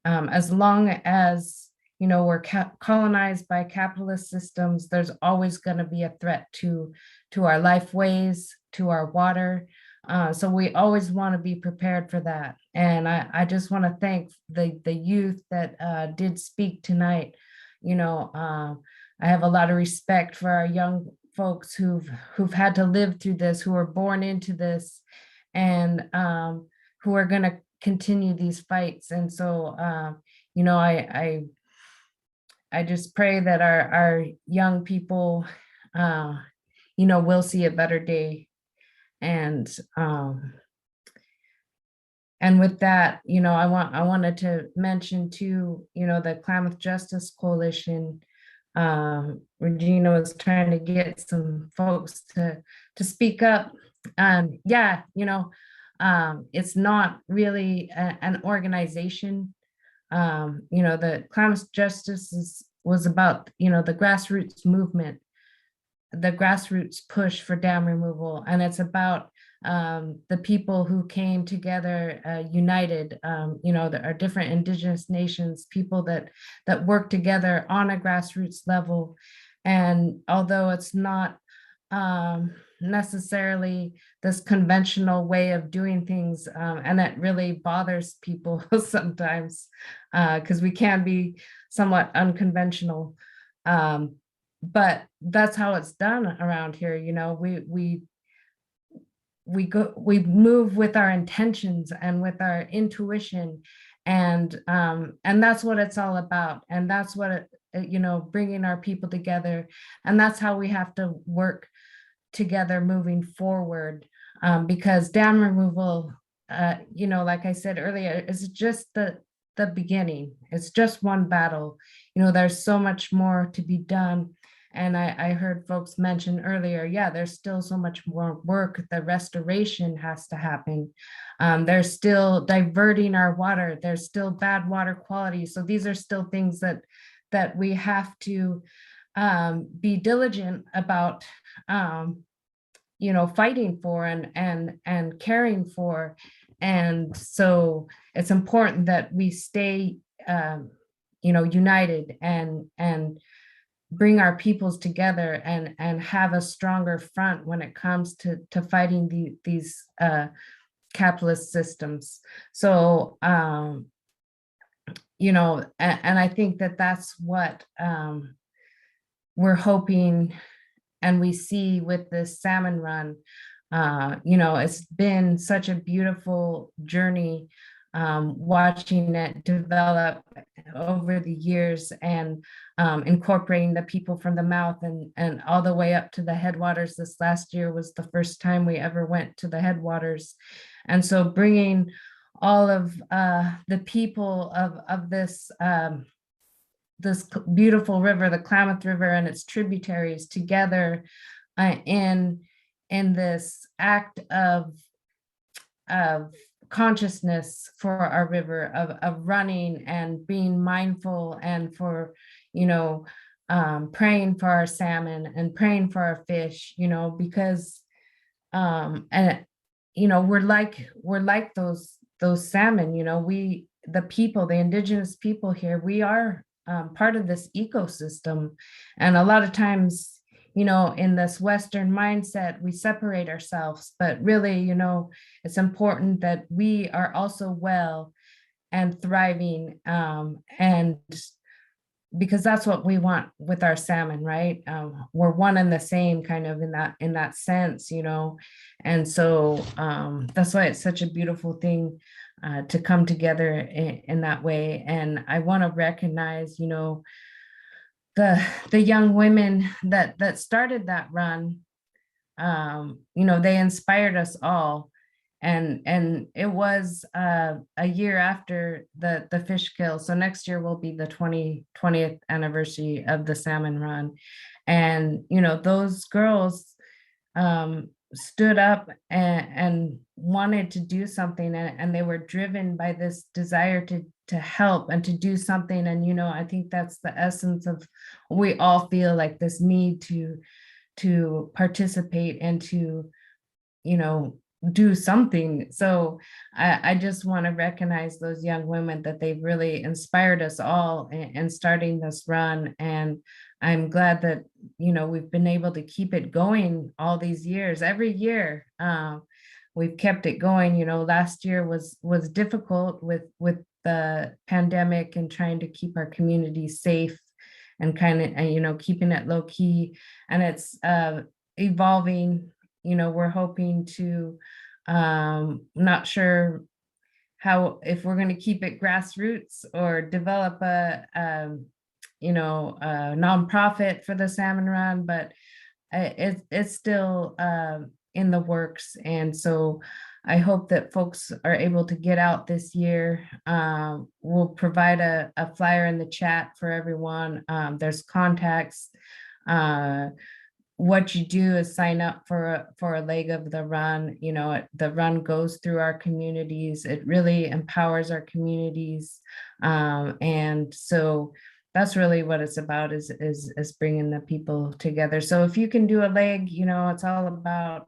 As long as we're colonized by capitalist systems, there's always going to be a threat to our lifeways, to our water. So we always want to be prepared for that. And I just want to thank the youth that did speak tonight. I have a lot of respect for our young folks who've had to live through this, who were born into this, and who are going to continue these fights. And so, I just pray that our young people, will see a better day. And with that, I wanted to mention too, the Klamath Justice Coalition. Regina was trying to get some folks to speak up. It's not really an organization. The Klamath Justice was about, the grassroots movement, the grassroots push for dam removal. And it's about the people who came together united. There are different indigenous nations, people that work together on a grassroots level. And although it's not necessarily this conventional way of doing things, and it really bothers people sometimes because we can be somewhat unconventional. But that's how it's done around here. We move with our intentions and with our intuition, and that's what it's all about. And that's what bringing our people together, and that's how we have to work together moving forward, because dam removal, like I said earlier, is just the beginning. It's just one battle. There's so much more to be done. And I heard folks mention earlier, yeah, there's still so much more work. The restoration has to happen. There's still diverting our water. There's still bad water quality. So these are still things that we have to be diligent about, fighting for and caring for. And so it's important that we stay, united and bring our peoples together and have a stronger front when it comes to fighting these capitalist systems. So, and I think that's what we're hoping and we see with this salmon run. It's been such a beautiful journey watching it develop over the years and incorporating the people from the mouth and all the way up to the headwaters. This last year was the first time we ever went to the headwaters. And so bringing all of the people of this this beautiful river, the Klamath River and its tributaries together in this act of consciousness for our river, of running and being mindful, and for praying for our salmon and praying for our fish, because we're like those salmon. The indigenous people here, we are part of this ecosystem. And a lot of times, in this Western mindset, we separate ourselves, but really, it's important that we are also well and thriving, and because that's what we want with our salmon, right? We're one and the same kind of in that sense, and so that's why it's such a beautiful thing to come together in that way. And I want to recognize, the young women that started that run. They inspired us all, and it was a year after the fish kill. So next year will be the 20th anniversary of the salmon run. And those girls stood up and wanted to do something, and they were driven by this desire to help and to do something. And I think that's the essence of, we all feel like this need to participate and to do something. So I just want to recognize those young women, that they've really inspired us all in starting this run. And I'm glad that we've been able to keep it going all these years. Every year we've kept it going. Last year was difficult with the pandemic and trying to keep our community safe and keeping it low key. And it's evolving. We're hoping to, not sure if we're going to keep it grassroots or develop a nonprofit for the salmon run, but it's still in the works. And so I hope that folks are able to get out this year. We'll provide a flyer in the chat for everyone. There's contacts what you do is sign up for a leg of the run. You know, the run goes through our communities. It really empowers our communities. And so that's really what it's about, is bringing the people together. So if you can do a leg, you know, it's all about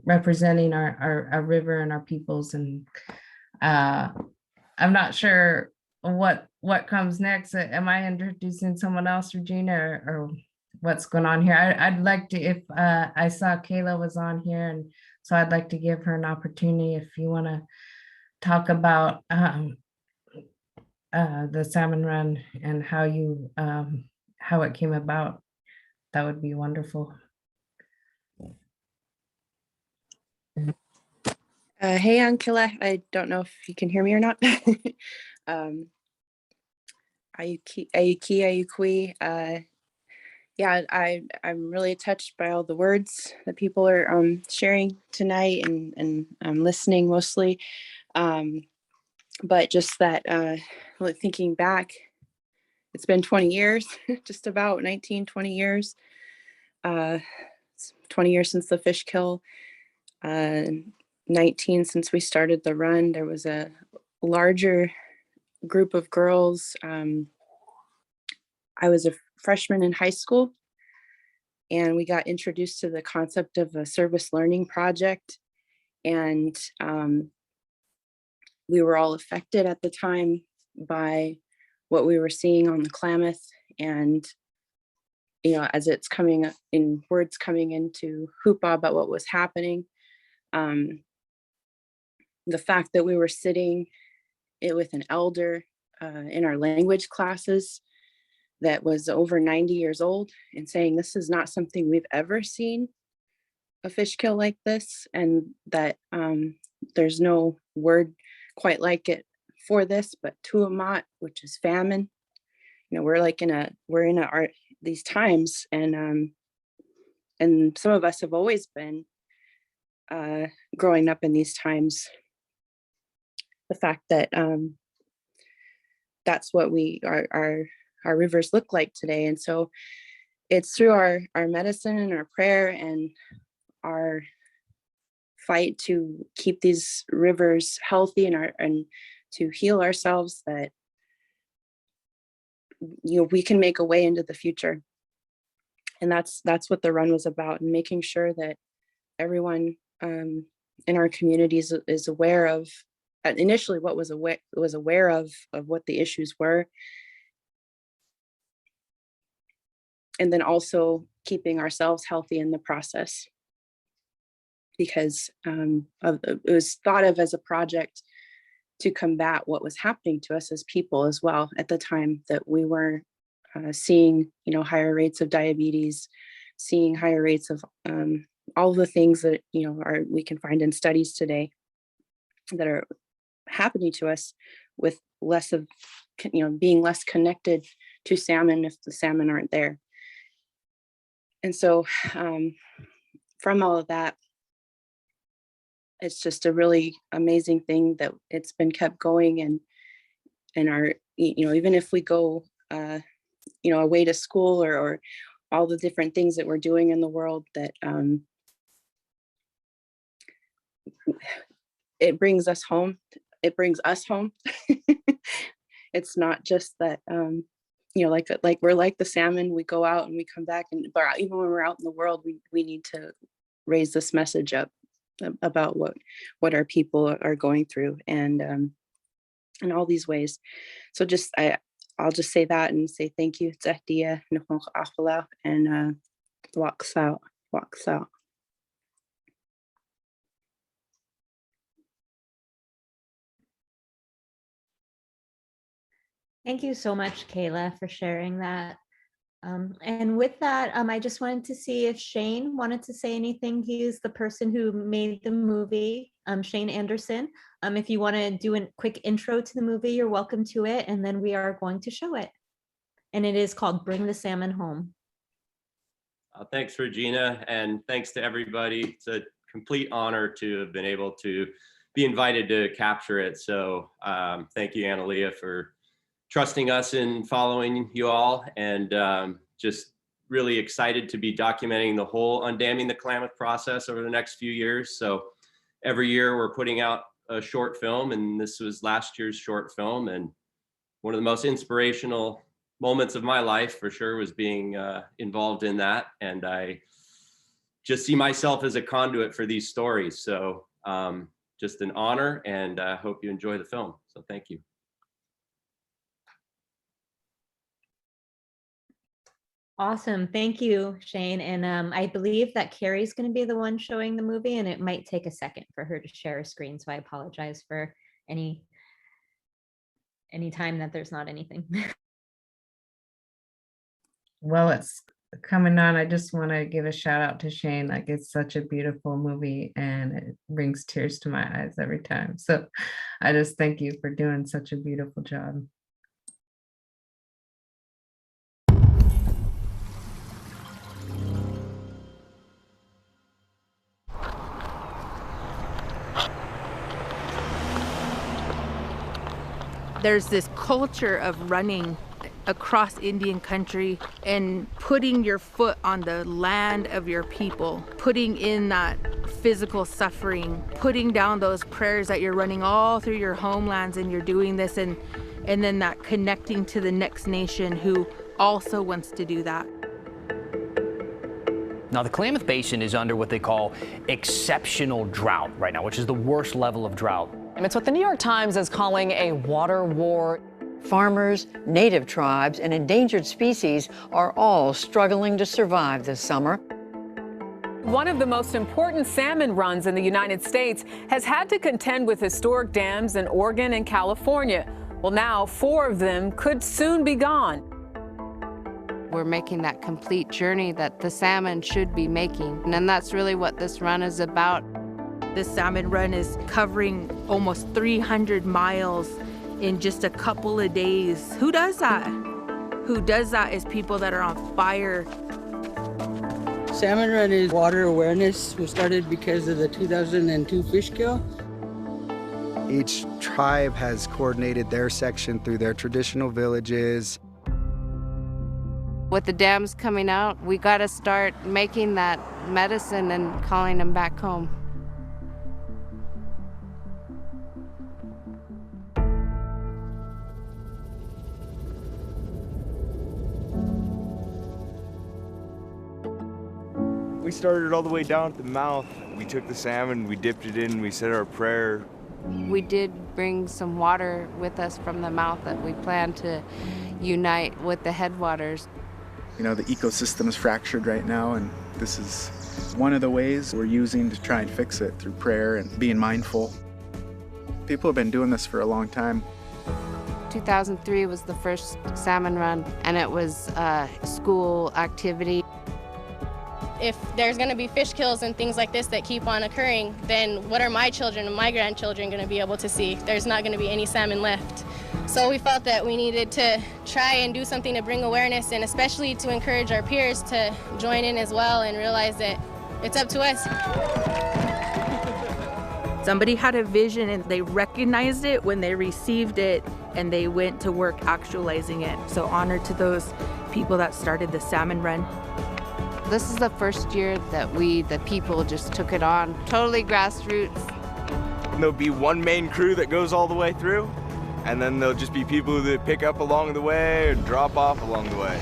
representing our river and our peoples. And I'm not sure what comes next. Am I introducing someone else, Regina, or what's going on here? I'd like to, if I saw Kayla was on here, and so I'd like to give her an opportunity if you want to talk about the salmon run and how you how it came about. That would be wonderful. Hey, Ankila. I don't know if you can hear me or not. Ayuki. Yeah, I'm really touched by all the words that people are sharing tonight, and I'm listening mostly. But just that, really thinking back, it's been 20 years, just about 19, 20 years. It's 20 years since the fish kill, 19 since we started the run. There was a larger group of girls. I was a freshman in high school, and we got introduced to the concept of a service learning project. And we were all affected at the time by what we were seeing on the Klamath. And, you know, as it's coming in, words coming into Hoopa about what was happening, the fact that we were sitting with an elder in our language classes that was over 90 years old and saying, this is not something we've ever seen, a fish kill like this, and that there's no word quite like it for this, but tuamat, which is famine. You know, we're in these times, and some of us have always been growing up in these times. The fact that that's what our rivers look like today. And so it's through our medicine and our prayer and our fight to keep these rivers healthy and to heal ourselves that, you know, we can make a way into the future. And that's what the run was about, and making sure that everyone in our communities is aware of initially what was aware of what the issues were, and then also keeping ourselves healthy in the process, because it was thought of as a project to combat what was happening to us as people as well at the time, that we were seeing, you know, higher rates of diabetes, seeing higher rates of all the things that, you know, we can find in studies today that are happening to us, with less of, you know, being less connected to salmon if the salmon aren't there. And so from all of that, it's just a really amazing thing that it's been kept going, and our, you know, even if we go, you know, away to school or all the different things that we're doing in the world, that it brings us home. It brings us home. It's not just that, you know, like we're like the salmon, we go out and we come back, but even when we're out in the world, we need to raise this message up about what our people are going through, and in all these ways. So just I'll just say that and say thank you. And walks out. Thank you so much, Kayla, for sharing that. And with that, I just wanted to see if Shane wanted to say anything. He's the person who made the movie, Shane Anderson. If you want to do a quick intro to the movie, you're welcome to it. And then we are going to show it. And it is called Bring the Salmon Home. Thanks, Regina. And thanks to everybody. It's a complete honor to have been able to be invited to capture it. So thank you, Analia, for trusting us and following you all, and just really excited to be documenting the whole undamming the Klamath process over the next few years. So every year we're putting out a short film, and this was last year's short film. And one of the most inspirational moments of my life for sure was being involved in that. And I just see myself as a conduit for these stories. So just an honor, and I hope you enjoy the film. So thank you. Awesome. Thank you, Shane. And I believe that Carrie's going to be the one showing the movie, and it might take a second for her to share a screen. So I apologize for any time that there's not anything. Well, it's coming on. I just want to give a shout out to Shane. Like, it's such a beautiful movie and it brings tears to my eyes every time. So I just thank you for doing such a beautiful job. There's this culture of running across Indian country and putting your foot on the land of your people, putting in that physical suffering, putting down those prayers that you're running all through your homelands, and you're doing this, and then that connecting to the next nation who also wants to do that. Now, the Klamath Basin is under what they call exceptional drought right now, which is the worst level of drought. And it's what the New York Times is calling a water war. Farmers, native tribes, and endangered species are all struggling to survive this summer. One of the most important salmon runs in the United States has had to contend with historic dams in Oregon and California. Well, now 4 of them could soon be gone. We're making that complete journey that the salmon should be making. And that's really what this run is about. This salmon run is covering almost 300 miles in just a couple of days. Who does that? Who does that is people that are on fire. Salmon Run is water awareness. We started because of the 2002 fish kill. Each tribe has coordinated their section through their traditional villages. With the dams coming out, we got to start making that medicine and calling them back home. We started all the way down at the mouth. We took the salmon, we dipped it in, we said our prayer. We did bring some water with us from the mouth that we plan to unite with the headwaters. You know, the ecosystem is fractured right now, and this is one of the ways we're using to try and fix it through prayer and being mindful. People have been doing this for a long time. 2003 was the first salmon run, and it was a school activity. If there's going to be fish kills and things like this that keep on occurring, then what are my children and my grandchildren going to be able to see? There's not going to be any salmon left. So we felt that we needed to try and do something to bring awareness, and especially to encourage our peers to join in as well and realize that it's up to us. Somebody had a vision and they recognized it when they received it, and they went to work actualizing it. So honor to those people that started the salmon run. This is the first year that we, the people, just took it on, totally grassroots. There'll be one main crew that goes all the way through, and then there'll just be people that pick up along the way and drop off along the way.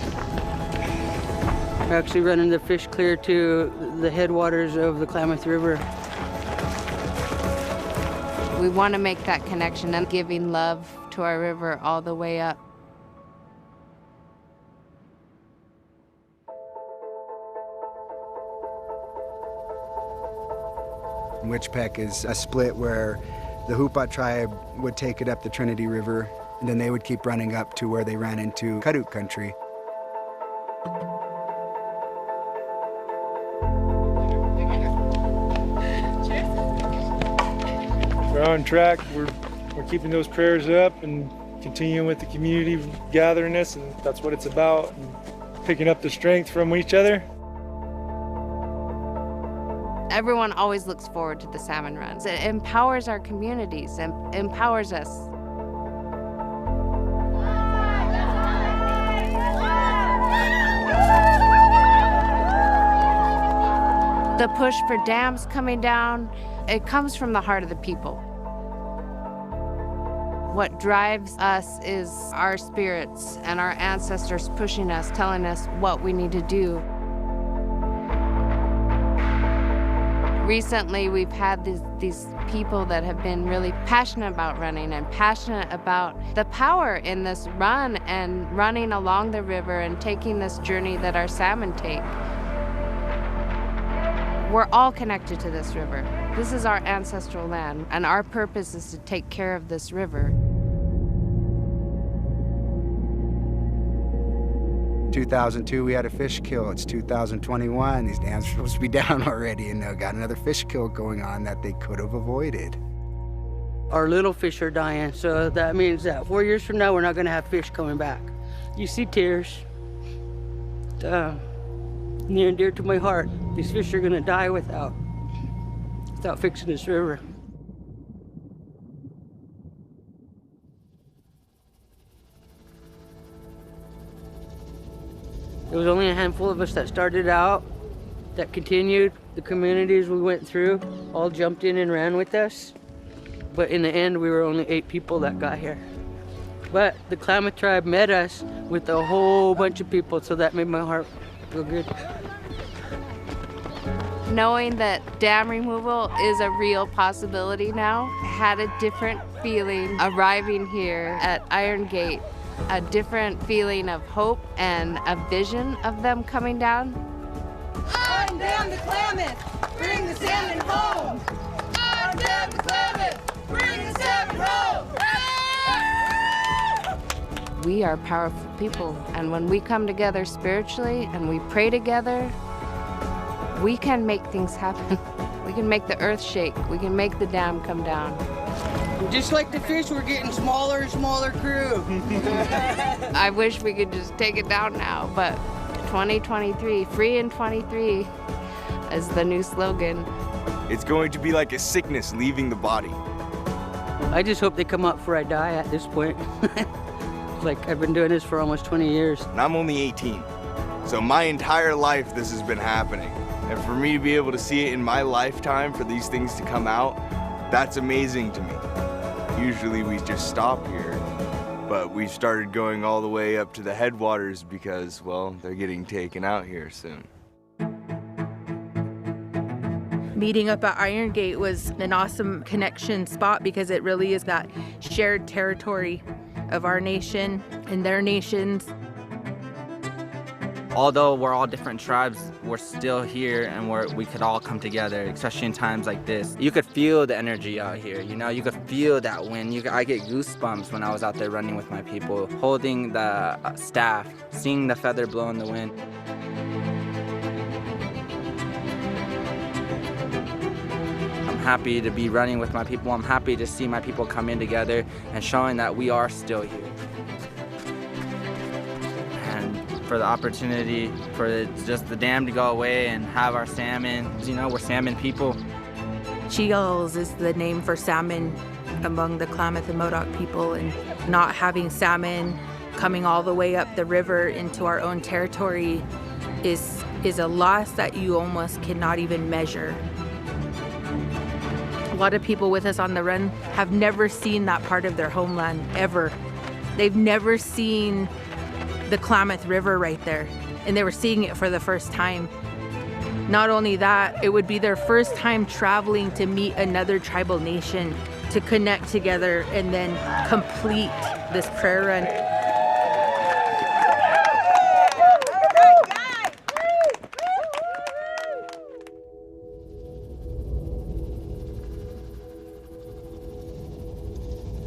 We're actually running the fish clear to the headwaters of the Klamath River. We want to make that connection and giving love to our river all the way up. Witchpeck is a split where the Hoopa tribe would take it up the Trinity River, and then they would keep running up to where they ran into Karuk country. We're on track. We're keeping those prayers up and continuing with the community gatheringness, and that's what it's about, and picking up the strength from each other. Everyone always looks forward to the salmon runs. It empowers our communities and empowers us. The push for dams coming down, it comes from the heart of the people. What drives us is our spirits and our ancestors pushing us, telling us what we need to do. Recently, we've had these people that have been really passionate about running and passionate about the power in this run and running along the river and taking this journey that our salmon take. We're all connected to this river. This is our ancestral land, and our purpose is to take care of this river. 2002, we had a fish kill. It's 2021. These dams are supposed to be down already, and got another fish kill going on that they could have avoided. Our little fish are dying, so that means that 4 years from now, we're not gonna have fish coming back. You see tears. Near and dear to my heart. These fish are gonna die without fixing this river. There was only a handful of us that started out, that continued. The communities we went through all jumped in and ran with us. But in the end, we were only 8 people that got here. But the Klamath tribe met us with a whole bunch of people, so that made my heart feel good. Knowing that dam removal is a real possibility now, had a different feeling arriving here at Iron Gate. A different feeling of hope and a vision of them coming down. Undam the Klamath, bring the salmon home. Undam the Klamath, bring the salmon home. We are powerful people, and when we come together spiritually and we pray together, we can make things happen. We can make the earth shake. We can make the dam come down. Just like the fish, we're getting smaller and smaller crew. I wish we could just take it down now, but 2023, free in 23 is the new slogan. It's going to be like a sickness leaving the body. I just hope they come up before I die at this point. Like, I've been doing this for almost 20 years. And I'm only 18. So my entire life this has been happening. And for me to be able to see it in my lifetime, for these things to come out, that's amazing to me. Usually we just stop here, but we started going all the way up to the headwaters because, well, they're getting taken out here soon. Meeting up at Iron Gate was an awesome connection spot because it really is that shared territory of our nation and their nations. Although we're all different tribes, we're still here and we could all come together, especially in times like this. You could feel the energy out here, you know? You could feel that wind. I get goosebumps when I was out there running with my people, holding the staff, seeing the feather blow in the wind. I'm happy to be running with my people. I'm happy to see my people come in together and showing that we are still here. For the opportunity for just the dam to go away and have our salmon. You know, we're salmon people. Cheals is the name for salmon among the Klamath and Modoc people, and not having salmon coming all the way up the river into our own territory is a loss that you almost cannot even measure. A lot of people with us on the run have never seen that part of their homeland, ever. They've never seen the Klamath River right there, and they were seeing it for the first time. Not only that, it would be their first time traveling to meet another tribal nation, to connect together and then complete this prayer run.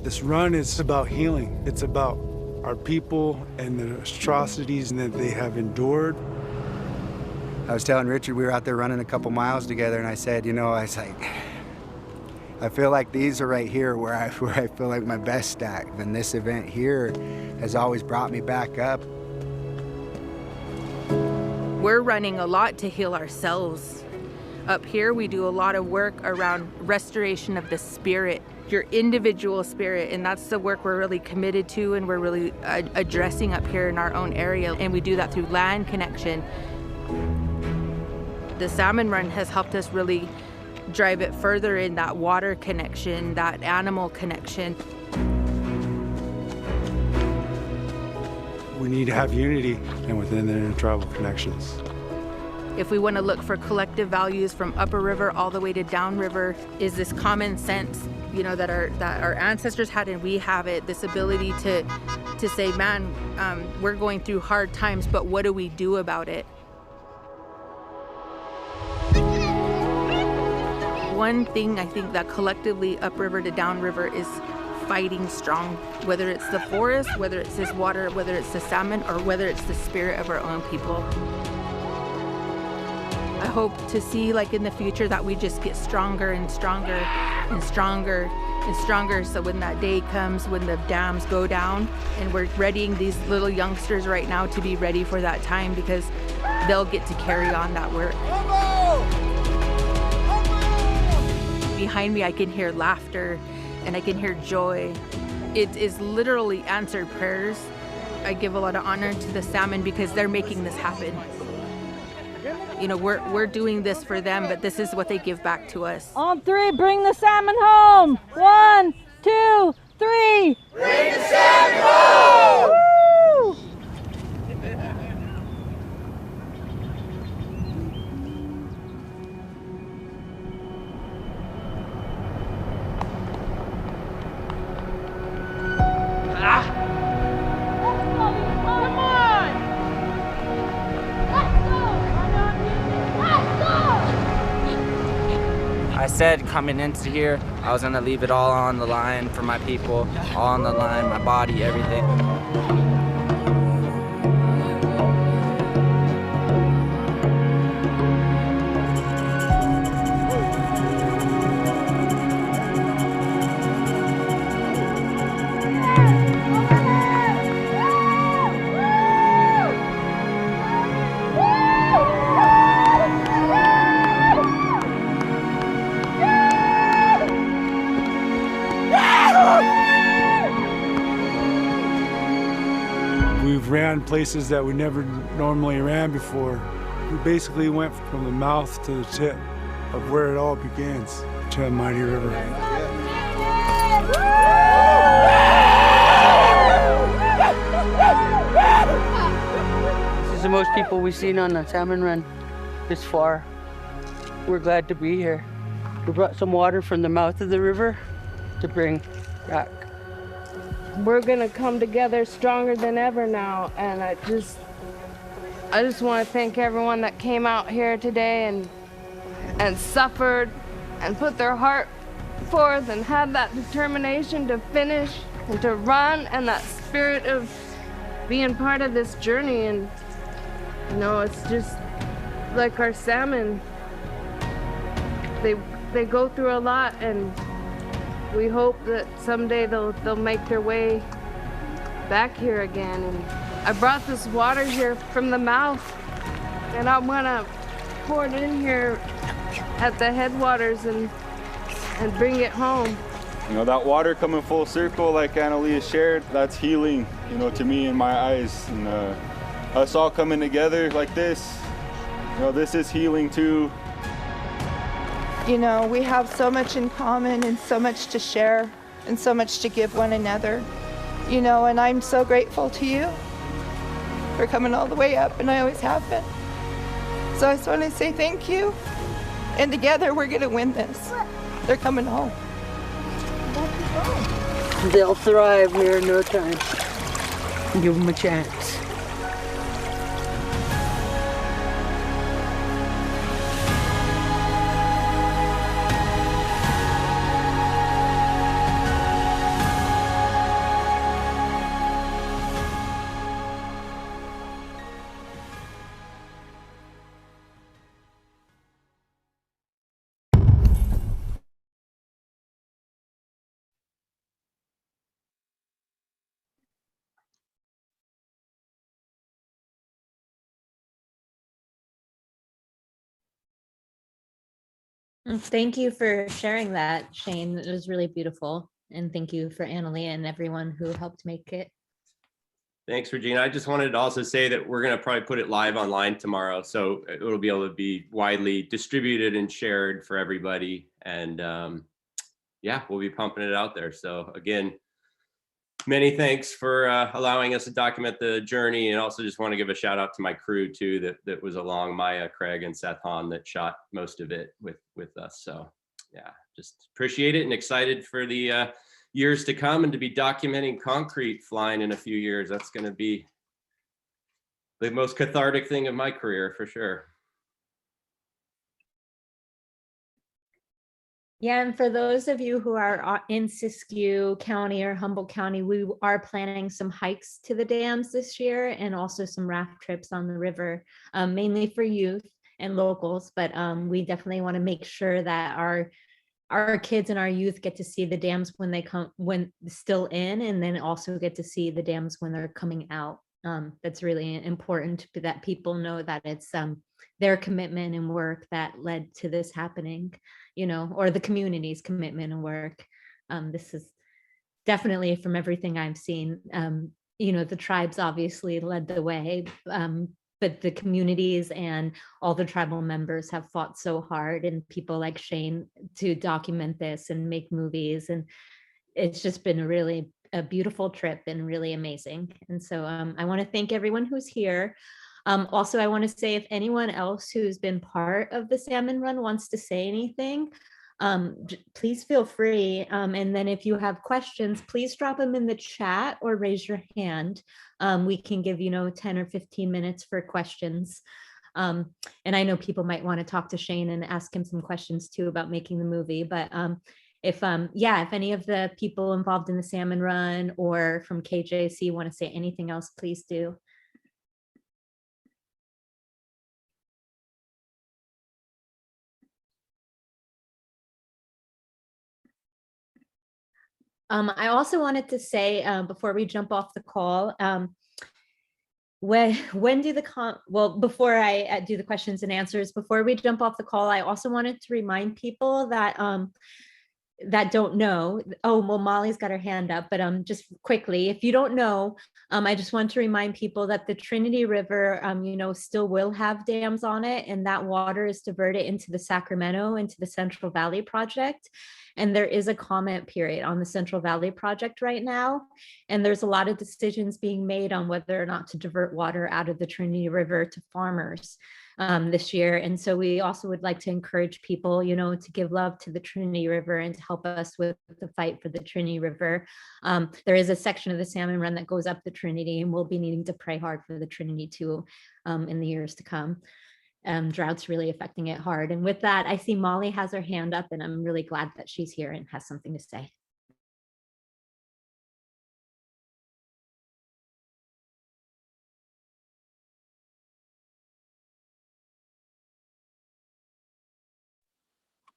This run is about healing. It's about our people and the atrocities that they have endured. I was telling Richard, we were out there running a couple miles together, and I said, you know, I feel like these are right here where I feel like my best at. And this event here has always brought me back up. We're running a lot to heal ourselves. Up here, we do a lot of work around restoration of the spirit, your individual spirit, and that's the work we're really committed to and we're really addressing up here in our own area, and we do that through land connection. the salmon run has helped us really drive it further in that water connection, that animal connection. We need to have unity and within the intertribal connections. If we want to look for collective values from upriver all the way to downriver, is this common sense, you know, that our ancestors had and we have it, this ability to say, man, we're going through hard times, but what do we do about it? One thing I think that collectively upriver to downriver is fighting strong, whether it's the forest, whether it's this water, whether it's the salmon, or whether it's the spirit of our own people. I hope to see, like in the future, that we just get stronger and stronger and stronger and stronger, so when that day comes, when the dams go down, and we're readying these little youngsters right now to be ready for that time, because they'll get to carry on that work. Behind me, I can hear laughter and I can hear joy. It is literally answered prayers. I give a lot of honor to the salmon because they're making this happen. You know, we're doing this for them, but this is what they give back to us. On three, bring the salmon home. 1, 2, 3. Bring the salmon home! Woo! I said coming into here, I was gonna leave it all on the line for my people, all on the line, my body, everything. We've ran places that we never normally ran before. We basically went from the mouth to the tip of where it all begins, to a mighty river. This is the most people we've seen on the salmon run this far. We're glad to be here. We brought some water from the mouth of the river to bring back. We're gonna come together stronger than ever now, and I just want to thank everyone that came out here today and suffered and put their heart forth and had that determination to finish and to run, and that spirit of being part of this journey. And you know, it's just like our salmon, they go through a lot, and we hope that someday they'll make their way back here again. And I brought this water here from the mouth, and I'm gonna pour it in here at the headwaters and bring it home. You know, that water coming full circle, like Annalisa shared, that's healing, you know, to me in my eyes. And us all coming together like this, you know, this is healing too. You know, we have so much in common and so much to share and so much to give one another. You know, and I'm so grateful to you for coming all the way up, and I always have been. So I just want to say thank you. And together we're going to win this. They're coming home. They'll thrive here in no time. Give them a chance. Thank you for sharing that, Shane. It was really beautiful. And thank you for Annalie and everyone who helped make it. Thanks, Regina. I just wanted to also say that we're going to probably put it live online tomorrow, so it'll be able to be widely distributed and shared for everybody. And yeah, we'll be pumping it out there. So again, many thanks for allowing us to document the journey, and also just want to give a shout out to my crew too that was along, Maya, Craig, and Seth Hahn, that shot most of it with us. So yeah, just appreciate it and excited for the years to come and to be documenting concrete flying in a few years. That's going to be the most cathartic thing of my career for sure. Yeah, and for those of you who are in Siskiyou County or Humboldt County, we are planning some hikes to the dams this year and also some raft trips on the river, mainly for youth and locals. But we definitely want to make sure that our kids and our youth get to see the dams when they come, when still in, and then also get to see the dams when they're coming out. That's really important that people know that it's their commitment and work that led to this happening, you know, or the community's commitment and work. This is definitely, from everything I've seen, you know, the tribes obviously led the way, but the communities and all the tribal members have fought so hard, and people like Shane to document this and make movies. And it's just been a beautiful trip and really amazing. And so I want to thank everyone who's here. Also, I want to say, if anyone else who's been part of the Salmon Run wants to say anything, please feel free. And then if you have questions, please drop them in the chat or raise your hand. We can give, 10 or 15 minutes for questions. And I know people might want to talk to Shane and ask him some questions too about making the movie. But if any of the people involved in the Salmon Run or from KJC want to say anything else, please do. I also wanted to say, before we jump off the call, before I do the questions and answers, before we jump off the call, I also wanted to remind people that that don't know. Oh, well, Molly's got her hand up, but just quickly, if you don't know, I just want to remind people that the Trinity River, still will have dams on it, and that water is diverted into the Sacramento, into the Central Valley Project. And there is a comment period on the Central Valley Project right now. And there's a lot of decisions being made on whether or not to divert water out of the Trinity River to farmers this year. And so we also would like to encourage people, to give love to the Trinity River and to help us with the fight for the Trinity River. There is a section of the Salmon Run that goes up the Trinity, and we'll be needing to pray hard for the Trinity too in the years to come. Drought's really affecting it hard. And with that, I see Molly has her hand up, and I'm really glad that she's here and has something to say.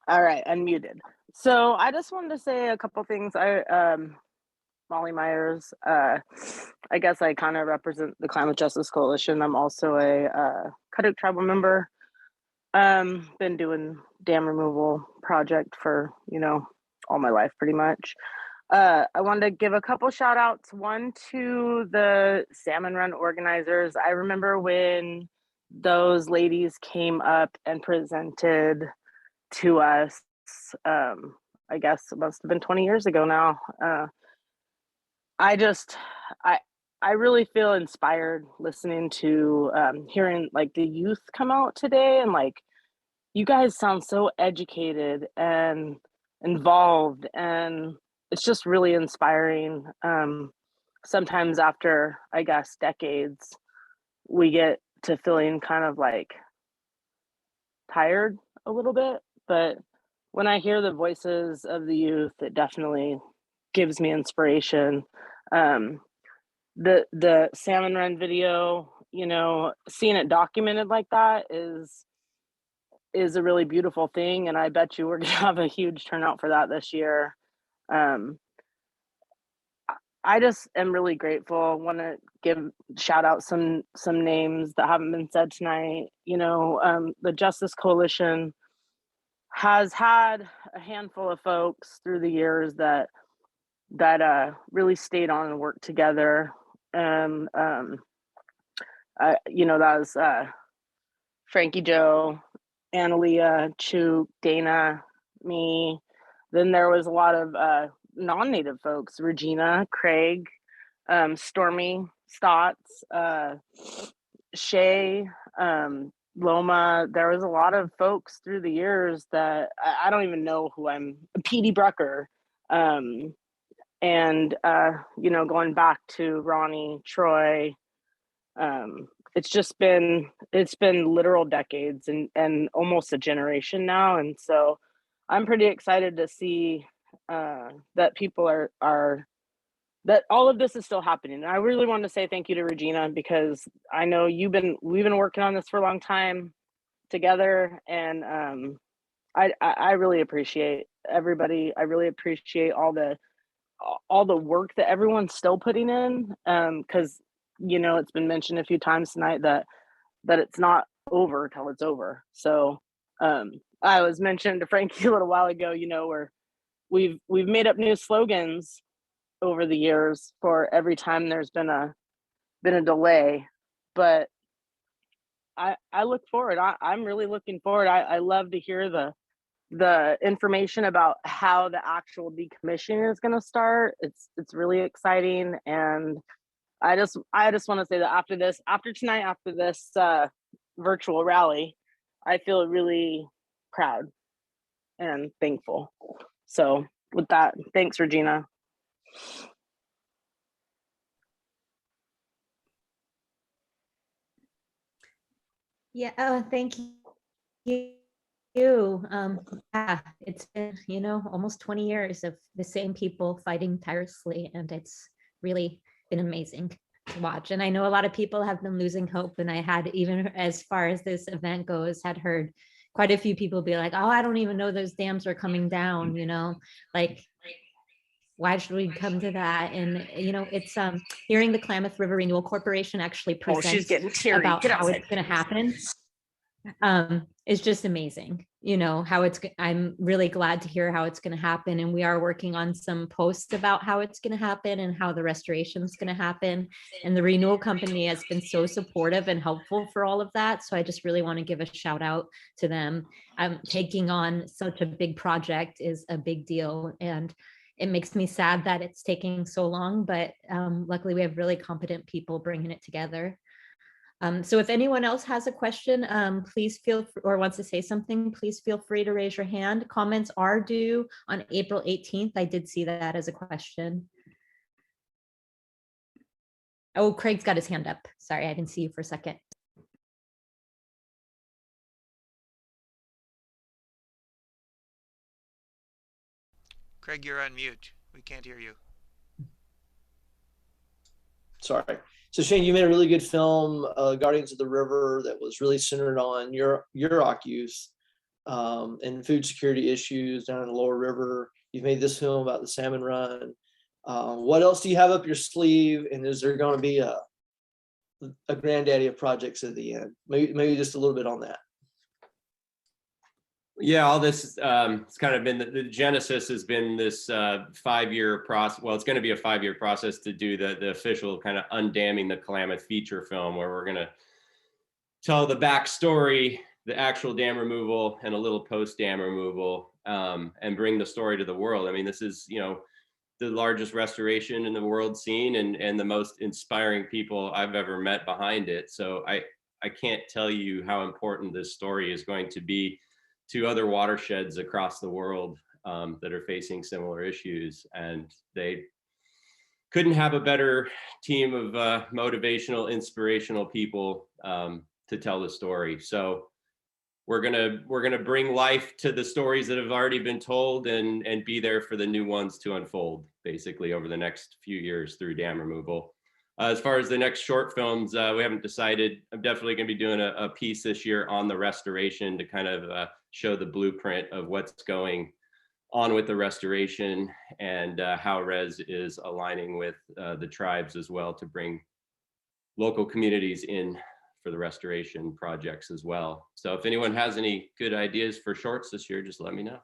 All right, unmuted. So I just wanted to say a couple things. Molly Myers, I guess I kind of represent the Climate Justice Coalition. I'm also a Karuk tribal member. Been doing dam removal project for, all my life pretty much. I wanted to give a couple shout outs. One to the Salmon Run organizers. I remember when those ladies came up and presented to us, I guess it must have been 20 years ago now. I really feel inspired listening to hearing like the youth come out today, and like, you guys sound so educated and involved, and it's just really inspiring. Sometimes after, I guess, decades, we get to feeling kind of like tired a little bit, but when I hear the voices of the youth, it definitely gives me inspiration. The Salmon Run video, seeing it documented like that is a really beautiful thing, and I bet you we're gonna have a huge turnout for that this year. I just am really grateful. Want to shout out some names that haven't been said tonight. The Justice Coalition has had a handful of folks through the years that really stayed on and worked together. and that was Frankie Joe, Analia, Chu, Dana, me. Then there was a lot of non-native folks: Regina, Craig, Stormy, Stotts, Shay, Loma. There was a lot of folks through the years that I don't even know who Petey Brucker. And going back to Ronnie, Troy, it's been literal decades and almost a generation now. And so I'm pretty excited to see that people are that all of this is still happening. And I really want to say thank you to Regina, because I know we've been working on this for a long time together, and I really appreciate everybody. I really appreciate all the work that everyone's still putting in, because it's been mentioned a few times tonight that it's not over till it's over. So I was mentioning to Frankie a little while ago, where we've made up new slogans over the years for every time there's been a delay, but I look forward. I'm really looking forward. I love to hear the information about how the actual decommissioning is going to start. It's really exciting, and I just want to say that after tonight, after this virtual rally, I feel really proud and thankful. So with that, thanks, Regina. Yeah, thank you. Yeah, it's been, almost 20 years of the same people fighting tirelessly, and it's really been amazing to watch. And I know a lot of people have been losing hope, and I had, even as far as this event goes, had heard quite a few people be like, oh, I don't even know those dams are coming down, like, why should we come to that? And it's hearing the Klamath River Renewal Corporation actually present about how it's going to happen is just amazing. I'm really glad to hear how it's going to happen, and we are working on some posts about how it's going to happen and how the restoration is going to happen. And the renewal company has been so supportive and helpful for all of that, so I just really want to give a shout out to them. Taking on such a big project is a big deal, and it makes me sad that it's taking so long, but luckily we have really competent people bringing it together. So if anyone else has a question, please or wants to say something, please feel free to raise your hand. Comments are due on April 18th. I did see that as a question. Oh, Craig's got his hand up. Sorry, I didn't see you for a second. Craig, you're on mute. We can't hear you. Sorry. So Shane, you made a really good film, Guardians of the River, that was really centered on Yurok youth and food security issues down in the lower river. You've made this film about the salmon run. What else do you have up your sleeve? And is there going to be a granddaddy of projects at the end? Maybe just a little bit on that. Yeah, all this, it's kind of been, the genesis has been this 5-year process. Well, it's going to be a 5-year process to do the official kind of undamming the Klamath feature film, where we're going to tell the backstory, the actual dam removal, and a little post-dam removal, and bring the story to the world. I mean, this is, the largest restoration in the world scene, and the most inspiring people I've ever met behind it. So I can't tell you how important this story is going to be to other watersheds across the world that are facing similar issues. And they couldn't have a better team of motivational, inspirational people to tell the story. So we're gonna bring life to the stories that have already been told, and be there for the new ones to unfold, basically, over the next few years through dam removal. As far as the next short films, we haven't decided. I'm definitely going to be doing a piece this year on the restoration to kind of show the blueprint of what's going on with the restoration, and how Res is aligning with the tribes as well to bring local communities in for the restoration projects as well. So if anyone has any good ideas for shorts this year, just let me know.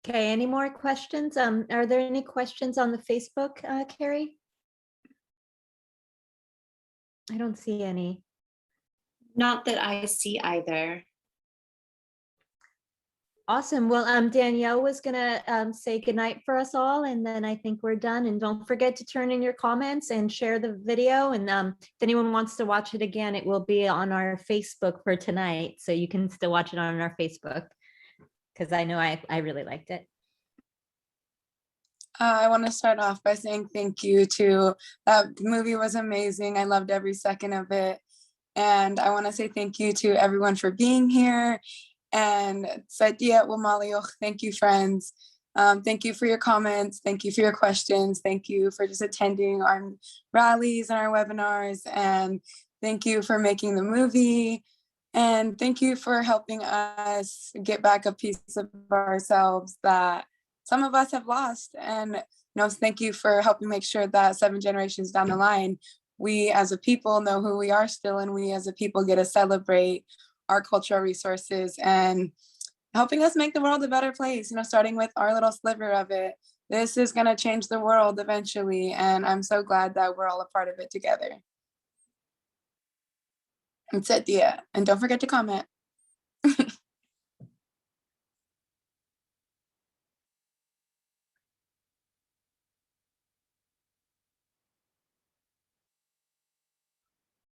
Okay, any more questions? Are there any questions on the Facebook, Carrie? I don't see any. Not that I see either. Awesome. Well, Danielle was gonna say goodnight for us all, and then I think we're done. And don't forget to turn in your comments and share the video. And if anyone wants to watch it again, it will be on our Facebook for tonight. So you can still watch it on our Facebook, because I know I really liked it. I want to start off by saying thank you to, the movie was amazing. I loved every second of it. And I want to say thank you to everyone for being here. And Sadia Wamalioch, thank you, friends. Thank you for your comments. Thank you for your questions. Thank you for just attending our rallies and our webinars. And thank you for making the movie. And thank you for helping us get back a piece of ourselves that some of us have lost. And thank you for helping make sure that 7 generations down the line, we as a people know who we are still, and we as a people get to celebrate our cultural resources and helping us make the world a better place, starting with our little sliver of it. This is going to change the world eventually, and I'm so glad that we're all a part of it together. And Sadia, and don't forget to comment.